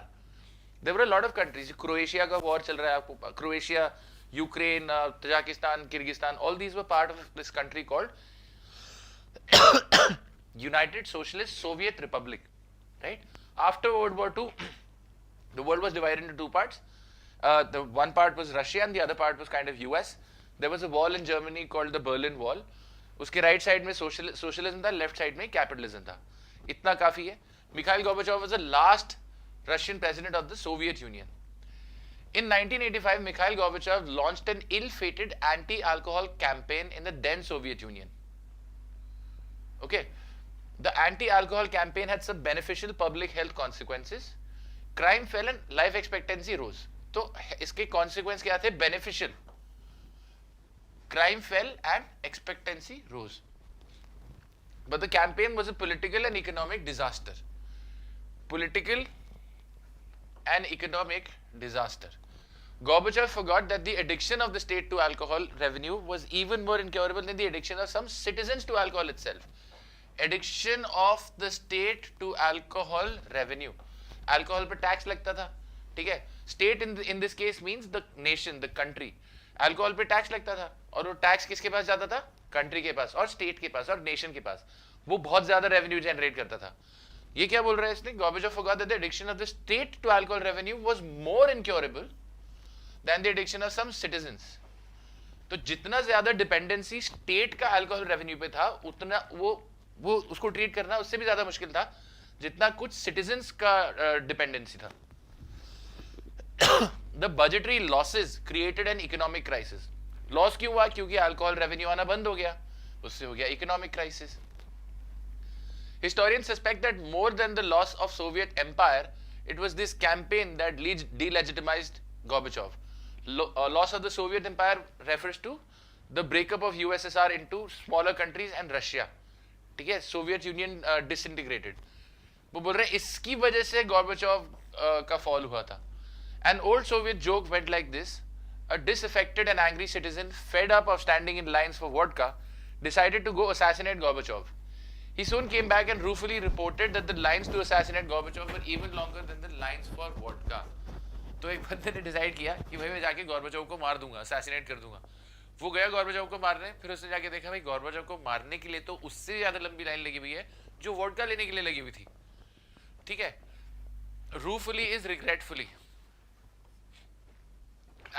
There were a lot of countries. Croatia का वॉर चल रहा है, आपको Croatia, Ukraine, Tajikistan, Kyrgyzstan, all these were part of this country called United Socialist Soviet Republic, right? After world war II, the world was divided into two parts. The one part was Russia and the other part was kind of US. There was a wall in Germany called the Berlin Wall. उसके right side में socialism था, left side में capitalism था. इतना काफी है. Mikhail Gorbachev was the last Russian president of the Soviet union. In 1985, Mikhail Gorbachev launched an ill-fated anti-alcohol campaign in the then Soviet Union. Okay, the anti-alcohol campaign had some beneficial public health consequences. Crime fell and life expectancy rose. तो इसके consequence क्या थे? Beneficial. Crime fell and expectancy rose. But the campaign was a political and economic disaster. Political and economic disaster. Gorbachev forgot that the addiction of the state to alcohol revenue was even more incurable than the addiction of some citizens to alcohol itself. Addiction of the state to alcohol revenue. Alcohol पे tax लगता था, ठीक है? State in this case means the nation, the country. Alcohol पे tax लगता था और वो tax किसके पास जाता था? Country के पास और state के पास और nation के पास. वो बहुत ज़्यादा revenue generate करता था. ये क्या बोल रहा है इसने? Gorbachev forgot that the addiction of the state to alcohol revenue was more incurable than the addiction of some citizens. तो जितना ज़्यादा dependency state का alcohol revenue पे था, उतना वो उसको treat करना उससे भी ज़्यादा मुश्किल था जितना कुछ सिटीजन्स का डिपेंडेंसी था. The budgetary losses created an economic crisis. Loss क्यों हुआ? क्योंकि अल्कोहल रेवेन्यू आना बंद हो गया, उससे हो गया economic crisis. Historians suspect that more than the loss of Soviet empire, it was this campaign that delegitimized Gorbachev. Loss of the Soviet empire refers to the breakup of USSR into smaller countries and Russia. ठीक है, Soviet union disintegrated. वो बोल रहे हैं इसकी वजह से गॉर्बाचोव का फॉल हुआ था. An old Soviet joke went like this: a disaffected and angry citizen, fed up of standing in lines for vodka, decided to go assassinate Gorbachev. He soon came back and ruefully reported that the lines to assassinate Gorbachev were even longer than the lines for vodka. तो एक बंदे ने decide किया कि भाई मैं जाके गॉर्बाचोव को मार दूंगा, असैसिनेट कर दूंगा. वो गया गॉर्बाचोव को मारने, फिर उसने जाके देखा भाई गॉर्बाचोव को मारने के लिए तो उससे ज्यादा लंबी लाइन लगी हुई है जो वोडका लेने के लिए लगी हुई थी. ठीक है, ruefully is regretfully.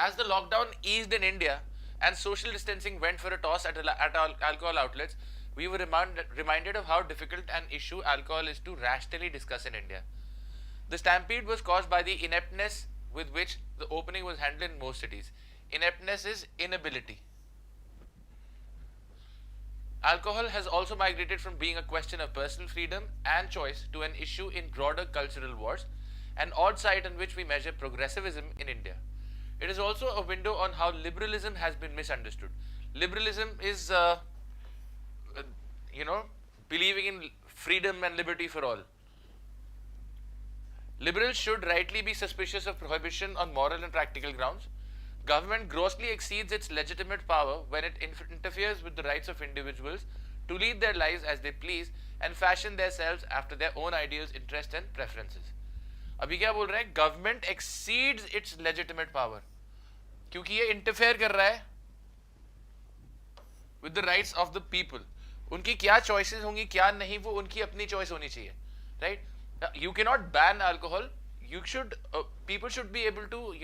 As the lockdown eased in India and social distancing went for a toss at alcohol outlets, we were reminded of how difficult an issue alcohol is to rationally discuss in India. The stampede was caused by the ineptness with which the opening was handled in most cities. Ineptness is inability. Alcohol has also migrated from being a question of personal freedom and choice to an issue in broader cultural wars, an odd site on which we measure progressivism in India. It is also a window on how liberalism has been misunderstood. Liberalism is believing in freedom and liberty for all. Liberals should rightly be suspicious of prohibition on moral and practical grounds. Government grossly exceeds its legitimate power when it interferes with the rights of individuals to lead their lives as they please and fashion themselves after their own ideals, interests and preferences. अभी क्या बोल रहे हैं? Government exceeds its legitimate power क्योंकि ये interfere कर रहा है with the rights of the people. उनकी क्या choices होंगी क्या नहीं वो उनकी अपनी choice होनी चाहिए, right? You cannot ban alcohol. You should people should be able to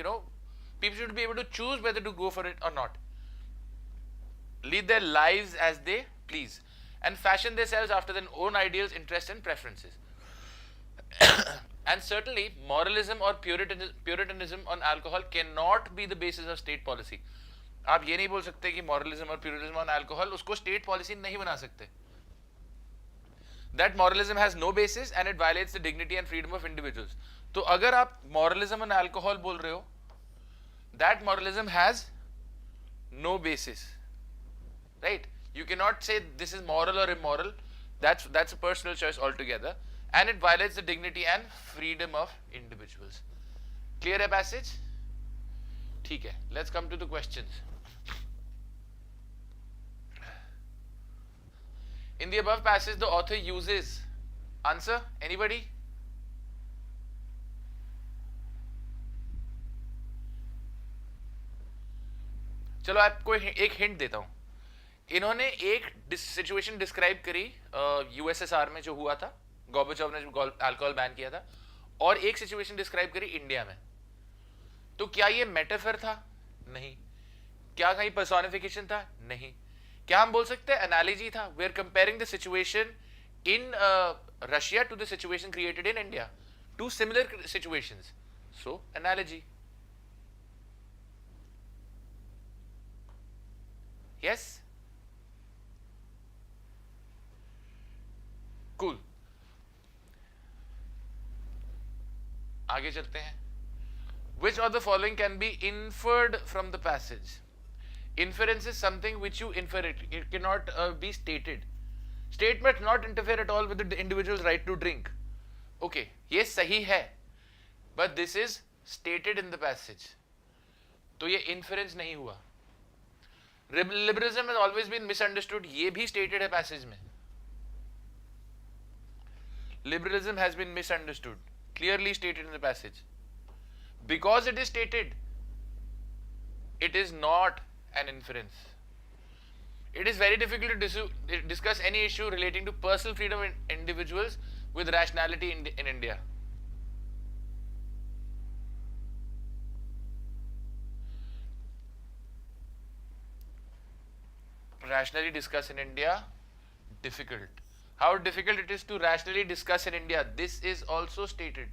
people should be able to choose whether to go for it or not. Lead their lives as they please and fashion themselves after their own ideals, interests and preferences. And certainly moralism or puritanism on alcohol cannot be the basis of state policy. आप ये नहीं बोल सकते कि moralism और puritanism on alcohol उसको state policy नहीं बना सकते. That moralism has no basis and it violates the dignity and freedom of individuals. तो अगर आप moralism on alcohol बोल रहे हो, that moralism has no basis, right? You cannot say this is moral or immoral. That's a personal choice altogether, and it violates the dignity and freedom of individuals. Clear है passage? ठीक है. Let's come to the questions. In the above passage, the author uses answer. Anybody? चलो आपको एक hint देता हूं. इन्होंने एक सिचुएशन डिस्क्राइब करी यूएसएसआर में जो हुआ था, गोर्बाचोव ने जो अल्कोहल बैन किया था, और एक सिचुएशन डिस्क्राइब करी इंडिया में. तो क्या ये मेटाफर था? नहीं. क्या कहीं पर्सोनिफिकेशन था? नहीं. क्या हम बोल सकते हैं एनालॉजी था? We are comparing the situation in Russia to the situation created in India, to similar situations, so analogy. Yes? Cool. आगे चलते हैं. Which of the following can be inferred from the passage? Inference is something which you infer it. It cannot be stated. Statement not interfere at all with the individual's right to drink. Okay, ये सही है, but this is stated in the passage. तो ये inference नहीं हुआ. Liberalism has always been misunderstood. ये भी stated है passage में. Liberalism has been misunderstood. Clearly stated in the passage. Because it is stated, it is not an inference. It is very difficult to discuss any issue relating to personal freedom in individuals with rationality in India. Rationally discuss in India, difficult. How difficult it is to rationally discuss in India. This is also stated.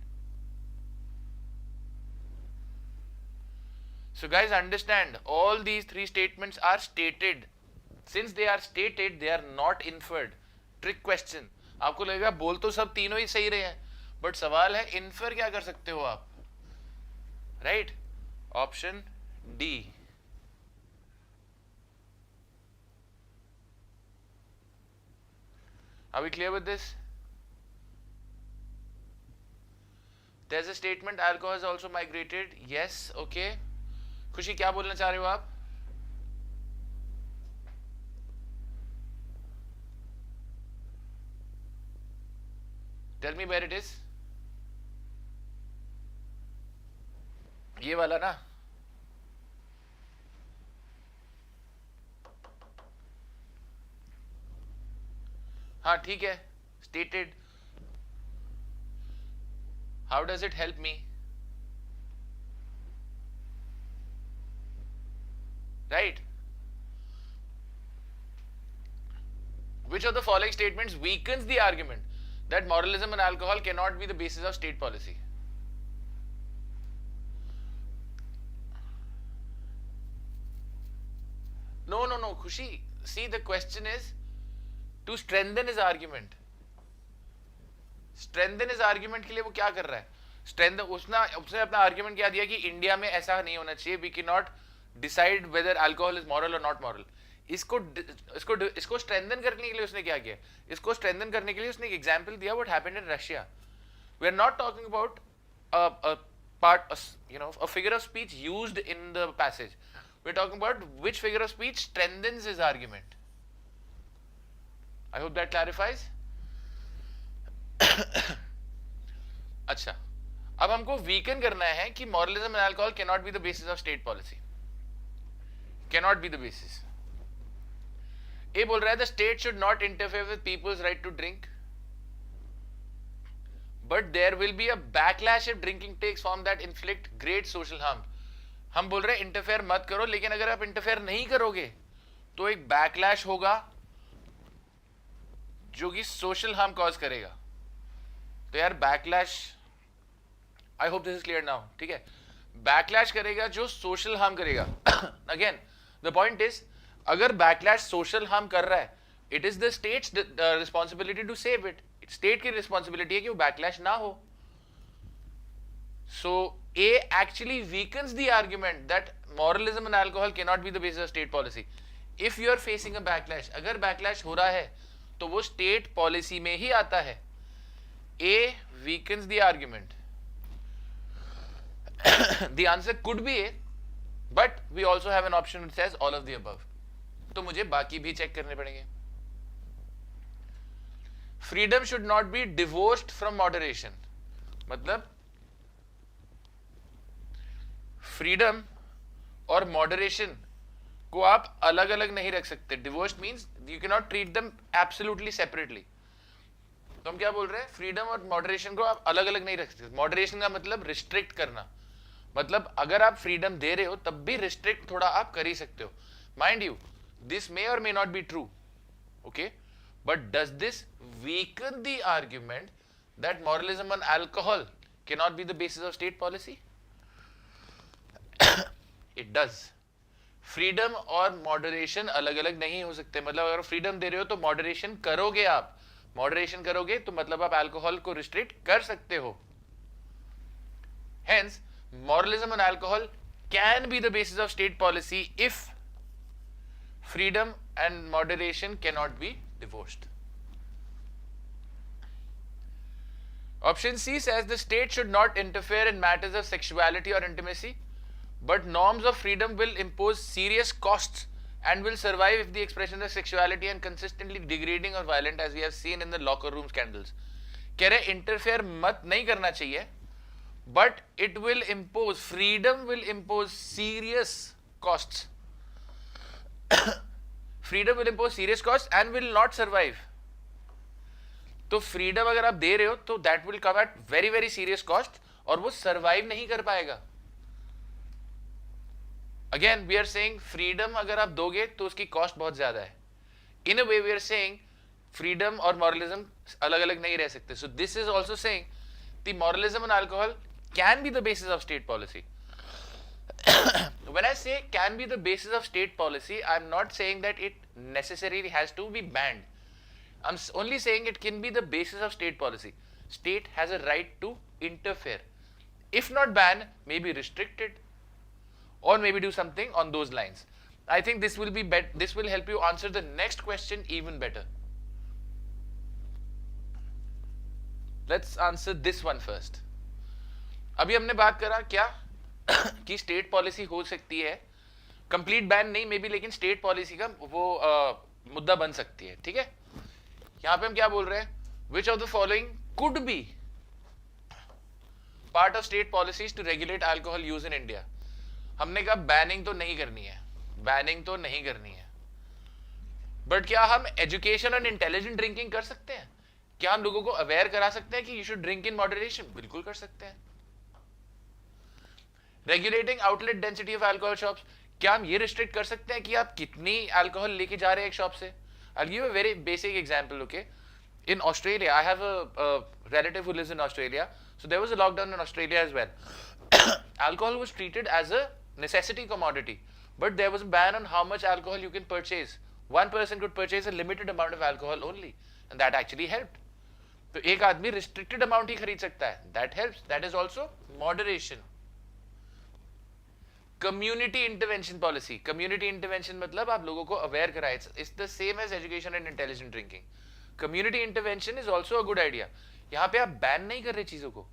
So guys, understand, all these three statements are stated. Since they are stated, they are not inferred. Trick question. आपको लगेगा बोल तो सब तीनों ही सही रहे हैं, but सवाल है इन्फर क्या कर सकते हो आप, right? Option D. Are we clear with this? There's a statement, alcohol has also migrated. Yes, okay. खुशी क्या बोलना चाह रहे हो आप? Tell me where it is. ये वाला ना? हाँ ठीक है, stated. How does it help me? Right? Which of the following statements weakens the argument that moralism and alcohol cannot be the basis of state policy? No, Khushi. See, the question is to strengthen his argument. Strengthen his argument के लिए वो क्या कर रहा है? Strengthen, उसने अपना argument क्या दिया कि इंडिया में ऐसा नहीं होना चाहिए. We cannot decide whether alcohol is moral or not moral. इसको strengthen करने के लिए उसने क्या किया? इसको strengthen करने के लिए उसने एक example दिया what happened in Russia. We are not talking about a figure of speech used in the passage. We are talking about which figure of speech strengthens his argument. I hope that clarifies. अच्छा, अब हमको weaken करना है कि moralism and alcohol cannot be the basis of state policy. Cannot be the basis. A बोल रहा है the state should not interfere with people's right to drink, but there will be a backlash if drinking takes form that inflict great social harm. हम बोल रहे हैं interfere मत करो, लेकिन अगर आप interfere नहीं करोगे तो एक backlash होगा जो कि social harm cause करेगा. तो यार backlash, I hope this is clear now, ठीक है? Backlash करेगा जो social harm करेगा. Again, the point is, अगर backlash social harm कर रहा है, it is the state's responsibility to save it. State की responsibility है कि वो backlash ना हो. So A actually weakens the argument that moralism and alcohol cannot be the basis of state policy. If you are facing a backlash, अगर backlash हो रहा है तो वो state policy में ही आता है. A weakens the argument. The answer could be A, but we also have an option which says all of the above. तो मुझे बाकी भी चेक करने पड़ेंगे. Freedom should not be divorced from moderation. मतलब freedom और moderation को आप अलग अलग नहीं रख सकते. Divorced means you cannot treat them absolutely separately. तो हम क्या बोल रहे हैं? फ्रीडम और मॉडरेशन को आप अलग अलग नहीं रख सकते. मॉडरेशन का मतलब रिस्ट्रिक्ट करना. मतलब अगर आप फ्रीडम दे रहे हो तब भी रिस्ट्रिक्ट थोड़ा आप कर ही सकते हो. Mind you, this may or may not be true, okay, but does this weaken the argument that moralism and alcohol can not be the basis of state policy? It does. Freedom और moderation अलग अलग नहीं हो सकते. मतलब अगर freedom दे रहे हो तो मॉडरेशन करोगे आप. मॉडरेशन करोगे तो मतलब आप अल्कोहल को रिस्ट्रिक्ट कर सकते हो. Hence, moralism and alcohol can be the basis of state policy if freedom and moderation cannot be divorced. Option C says the state should not interfere in matters of sexuality or intimacy, but norms of freedom will impose serious costs and will survive if the expression of sexuality and consistently degrading or violent, as we have seen in the locker room scandals. कह रहे interfere मत नहीं करना चाहिए, but it will impose, freedom will impose serious costs. Freedom will impose serious costs and will not survive. तो freedom अगर आप दे रहे हो तो that will come at very very serious cost और वो survive नहीं कर पाएगा. Again, we are saying freedom अगर आप दोगे तो उसकी cost बहुत ज्यादा है. In a way, we are saying freedom or moralism अलग अलग नहीं रह सकते. So this is also saying the moralism on alcohol can be the basis of state policy. When I say can be the basis of state policy, I'm not saying that it necessarily has to be banned. I'm only saying it can be the basis of state policy. State has a right to interfere. If not ban, maybe restrict it, or maybe do something on those lines. I think this will be this will help you answer the next question even better. Let's answer this one first. अभी हमने बात करा क्या कि state policy हो सकती है, complete ban नहीं मे बी, लेकिन स्टेट पॉलिसी का वो मुद्दा बन सकती है. ठीक है, यहां पे हम क्या बोल रहे हैं, which of the following could be part of state policies to regulate alcohol use in India. हमने कहा बैनिंग तो नहीं करनी है, बैनिंग तो नहीं करनी है, बट क्या हम एजुकेशन एंड इंटेलिजेंट ड्रिंकिंग कर सकते हैं? क्या हम लोगों को अवेयर करा सकते हैं कि you should drink in moderation? बिल्कुल कर सकते हैं. Regulating outlet density of alcohol shops, क्या हम ये रिस्ट्रिक्ट कर सकते हैं कि आप कितनी अल्कोहल लेके जा रहे हैं एक शॉप से? I'll give a very basic example, okay? In Australia, I have a relative who lives in Australia. So there was a lockdown in Australia as well. Alcohol was treated as a necessity commodity, but there was a ban on how much alcohol you can purchase. One person could purchase a limited amount of alcohol only, and that actually helped. तो एक आदमी restricted amount ही खरीद सकता है. That helps. That is also moderation. Community intervention policy. Community intervention मतलब आप लोगों को अवेयर कराए. It's the same as education and intelligent drinking. Community intervention is also a good idea. यहाँ पे आप बैन नहीं कर रहे चीजों को,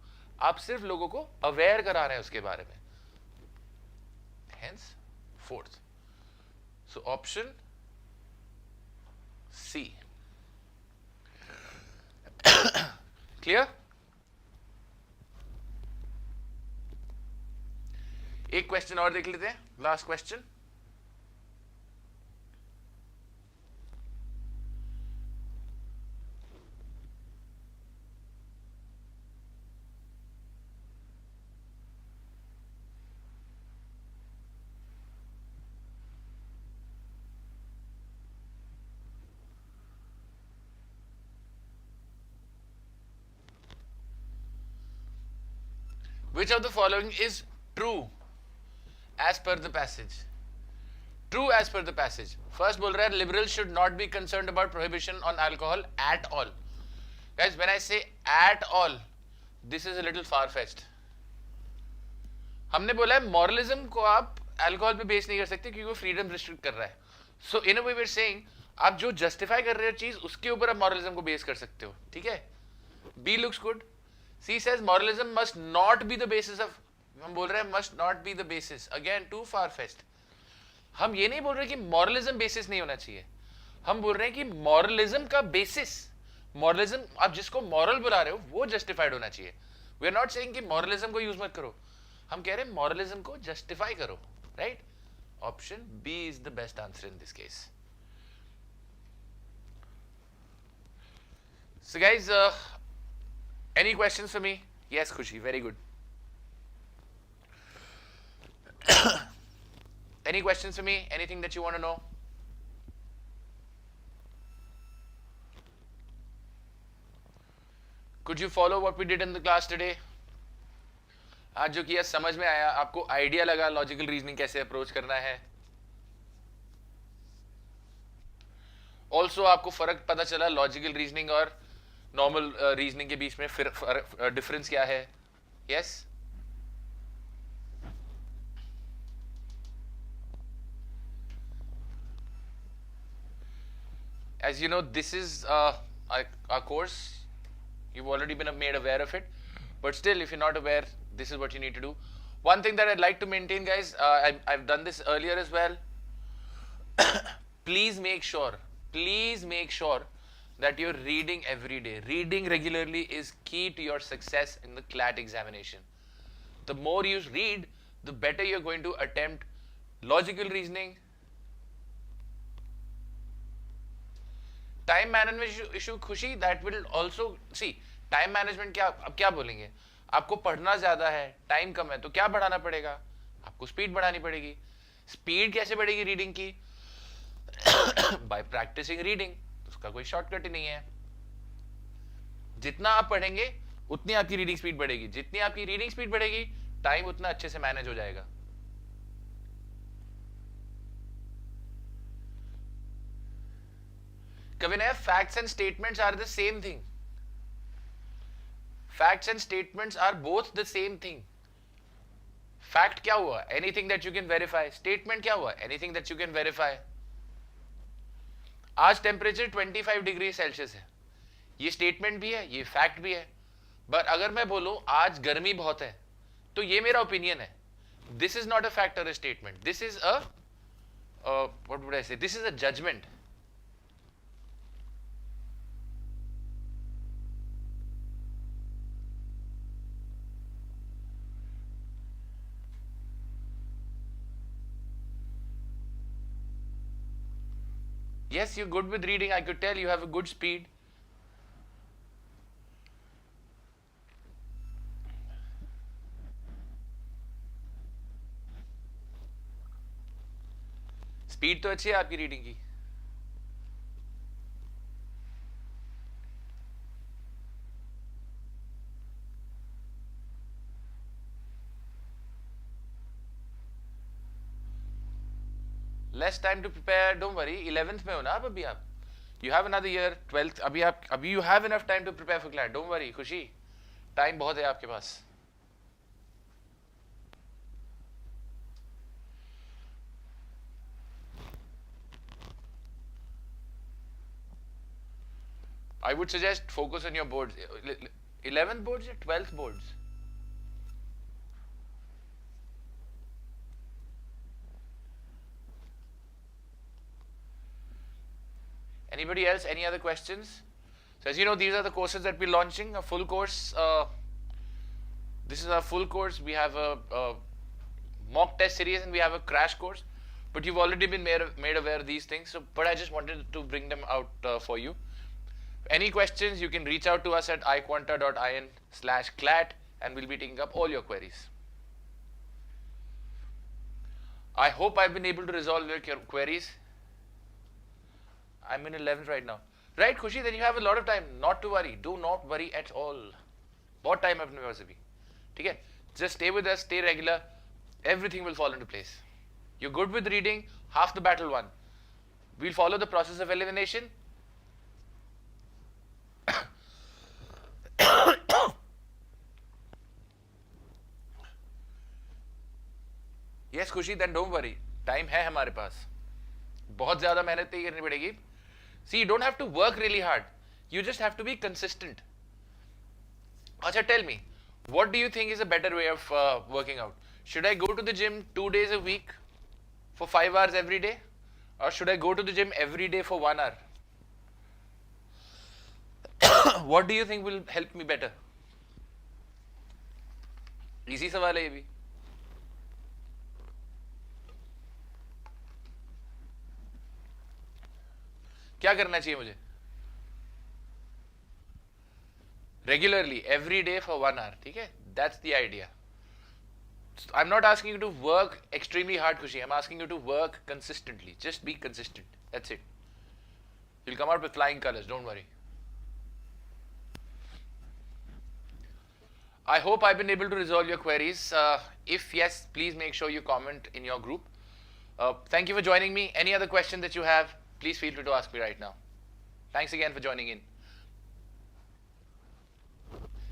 आप सिर्फ लोगों को अवेयर करा रहे हैं उसके बारे में. Hence, fourth. So option C. Clear? एक क्वेश्चन और देख लेते हैं, last question. Which of the following is true as per the passage? True as per the passage. First बोल रहा है liberals should not be concerned about prohibition on alcohol at all. Guys, when I say at all, this is a little far-fetched. हमने बोला है moralism को आप alcohol पे base नहीं कर सकते क्योंकि वो freedom restrict कर रहा है. So in a way we're saying आप जो justify कर रहे हो चीज उसके ऊपर आप moralism को बेस कर सकते हो. ठीक है? B looks good. C says moralism must not be the basis of. हम बोल रहे हैं must not be the basis. Again, too far-fetched. हम ये नहीं बोल रहे कि moralism basis नहीं होना चाहिए. हम बोल रहे हैं कि moralism का basis, moralism आप जिसको moral बुला रहे हो वो justified होना चाहिए. We are not saying कि moralism को use मत करो. हम कह रहे हैं moralism को justify करो. Right? Option B is the best answer in this case. So guys, any questions for me? Yes, Khushi. Very good. Any questions for me? Anything that you want to know? Could you follow what we did in the class today? आज जो किया समझ में आया, आपको idea लगा logical reasoning कैसे approach करना है? ऑल्सो आपको फर्क पता चला लॉजिकल रीजनिंग और नॉर्मल रीजनिंग के बीच में फिर डिफरेंस क्या है? Yes? As you know, this is our course. You've already been made aware of it, but still, if you're not aware, this is what you need to do. One thing that I'd like to maintain, guys, I've done this earlier as well. Please make sure that you're reading every day. Reading regularly is key to your success in the CLAT examination. The more you read, the better you're going to attempt logical reasoning. Time management issue, Khushi, that will also, see, time management क्या, अब क्या बोलेंगे? आपको पढ़ना ज्यादा है, time कम है, तो क्या बढ़ाना पड़ेगा? आपको स्पीड बढ़ानी पड़ेगी. स्पीड कैसे बढ़ेगी रीडिंग की? By practicing reading. उसका कोई शॉर्टकट ही नहीं है। जितना आप पढ़ेंगे उतनी आपकी रीडिंग स्पीड बढ़ेगी, जितनी आपकी रीडिंग स्पीड बढ़ेगी टाइम उतना अच्छे से मैनेज हो जाएगा। Kavinay, facts and statements are the same thing. Facts and statements are both the same thing. Fact क्या हुआ? Anything that you can verify. Statement क्या हुआ? Anything that you can verify. आज टेम्परेचर 25 डिग्री सेल्सियस है, ये statement भी है, ये फैक्ट भी है। बट अगर मैं बोलूं आज गर्मी बहुत है, तो ये मेरा ओपिनियन है। This is not a fact or a statement, this is a what would I say, this is a judgment. Yes, you're good with reading. I could tell you have a good speed. Speed तो अच्छी है आपकी reading की। Less time to prepare, don't worry. 11th में हो ना आप अभी आप. You have another year. 12th अभी you have enough time to prepare for CLAT. Don't worry, खुशी. Time बहुत है आपके पास. I would suggest focus on your boards. 11th boards or 12th boards? Anybody else? Any other questions? So as you know, these are the courses that we're launching. A full course. This is our full course. We have a mock test series and we have a crash course. But you've already been made aware of these things. So, but I just wanted to bring them out for you. Any questions, you can reach out to us at iQuanta.in/CLAT and we'll be taking up all your queries. I hope I've been able to resolve your queries. I'm in 11th right now. Right, Khushi, then you have a lot of time. Not to worry. Do not worry at all. बहुत time अपने पास अभी. ठीक है? Just stay with us, stay regular. Everything will fall into place. You're good with reading, half the battle won. We'll follow the process of elimination. Yes, Khushi, then don't worry. Time है हमारे पास. बहुत ज़्यादा मेहनत नहीं करनी पड़ेगी. See, you don't have to work really hard. You just have to be consistent. Acha, tell me, what do you think is a better way of working out? Should I go to the gym 2 days a week for 5 hours every day? Or should I go to the gym every day for 1 hour? What do you think will help me better? Easy सवाल है ये भी. क्या करना चाहिए मुझे? Regularly, every day for 1 hour. ठीक है? That's the idea. I'm not asking you to work extremely hard, Khushi. I'm asking you to work consistently. Just be consistent. That's it. You'll come out with flying colors. Don't worry. I hope I've been able to resolve your queries. If yes, please make sure you comment in your group. Thank you for joining me. Any other question that you have, please feel free to ask me right now. Thanks again for joining in.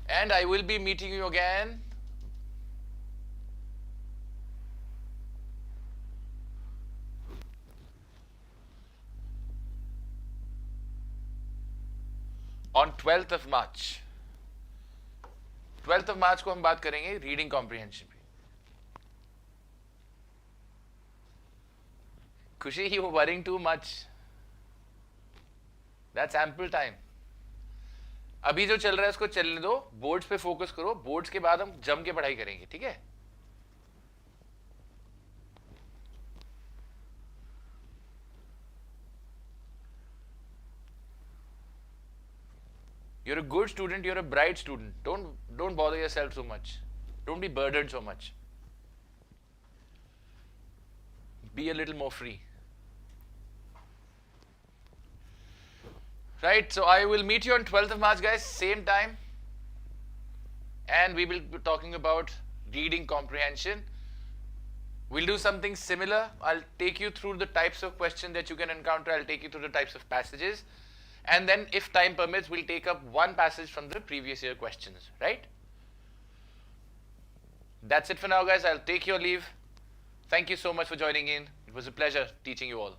And I will be meeting you again on 12th of March. 12th of March को हम बात करेंगे reading comprehension पे. खुशी, you worrying too much. That's ample time. अभी जो चल रहा है उसको चलने दो, बोर्ड्स पे फोकस करो. बोर्ड्स के बाद हम जम के पढ़ाई करेंगे. ठीक है? You're a good student, you're a bright student. Don't bother yourself so much. Don't be burdened so much. Be a little more free. Right, so I will meet you on 12th of March, guys, same time. And we will be talking about reading comprehension. We'll do something similar. I'll take you through the types of questions that you can encounter. I'll take you through the types of passages. And then if time permits, we'll take up one passage from the previous year questions, right? That's it for now, guys. I'll take your leave. Thank you so much for joining in. It was a pleasure teaching you all.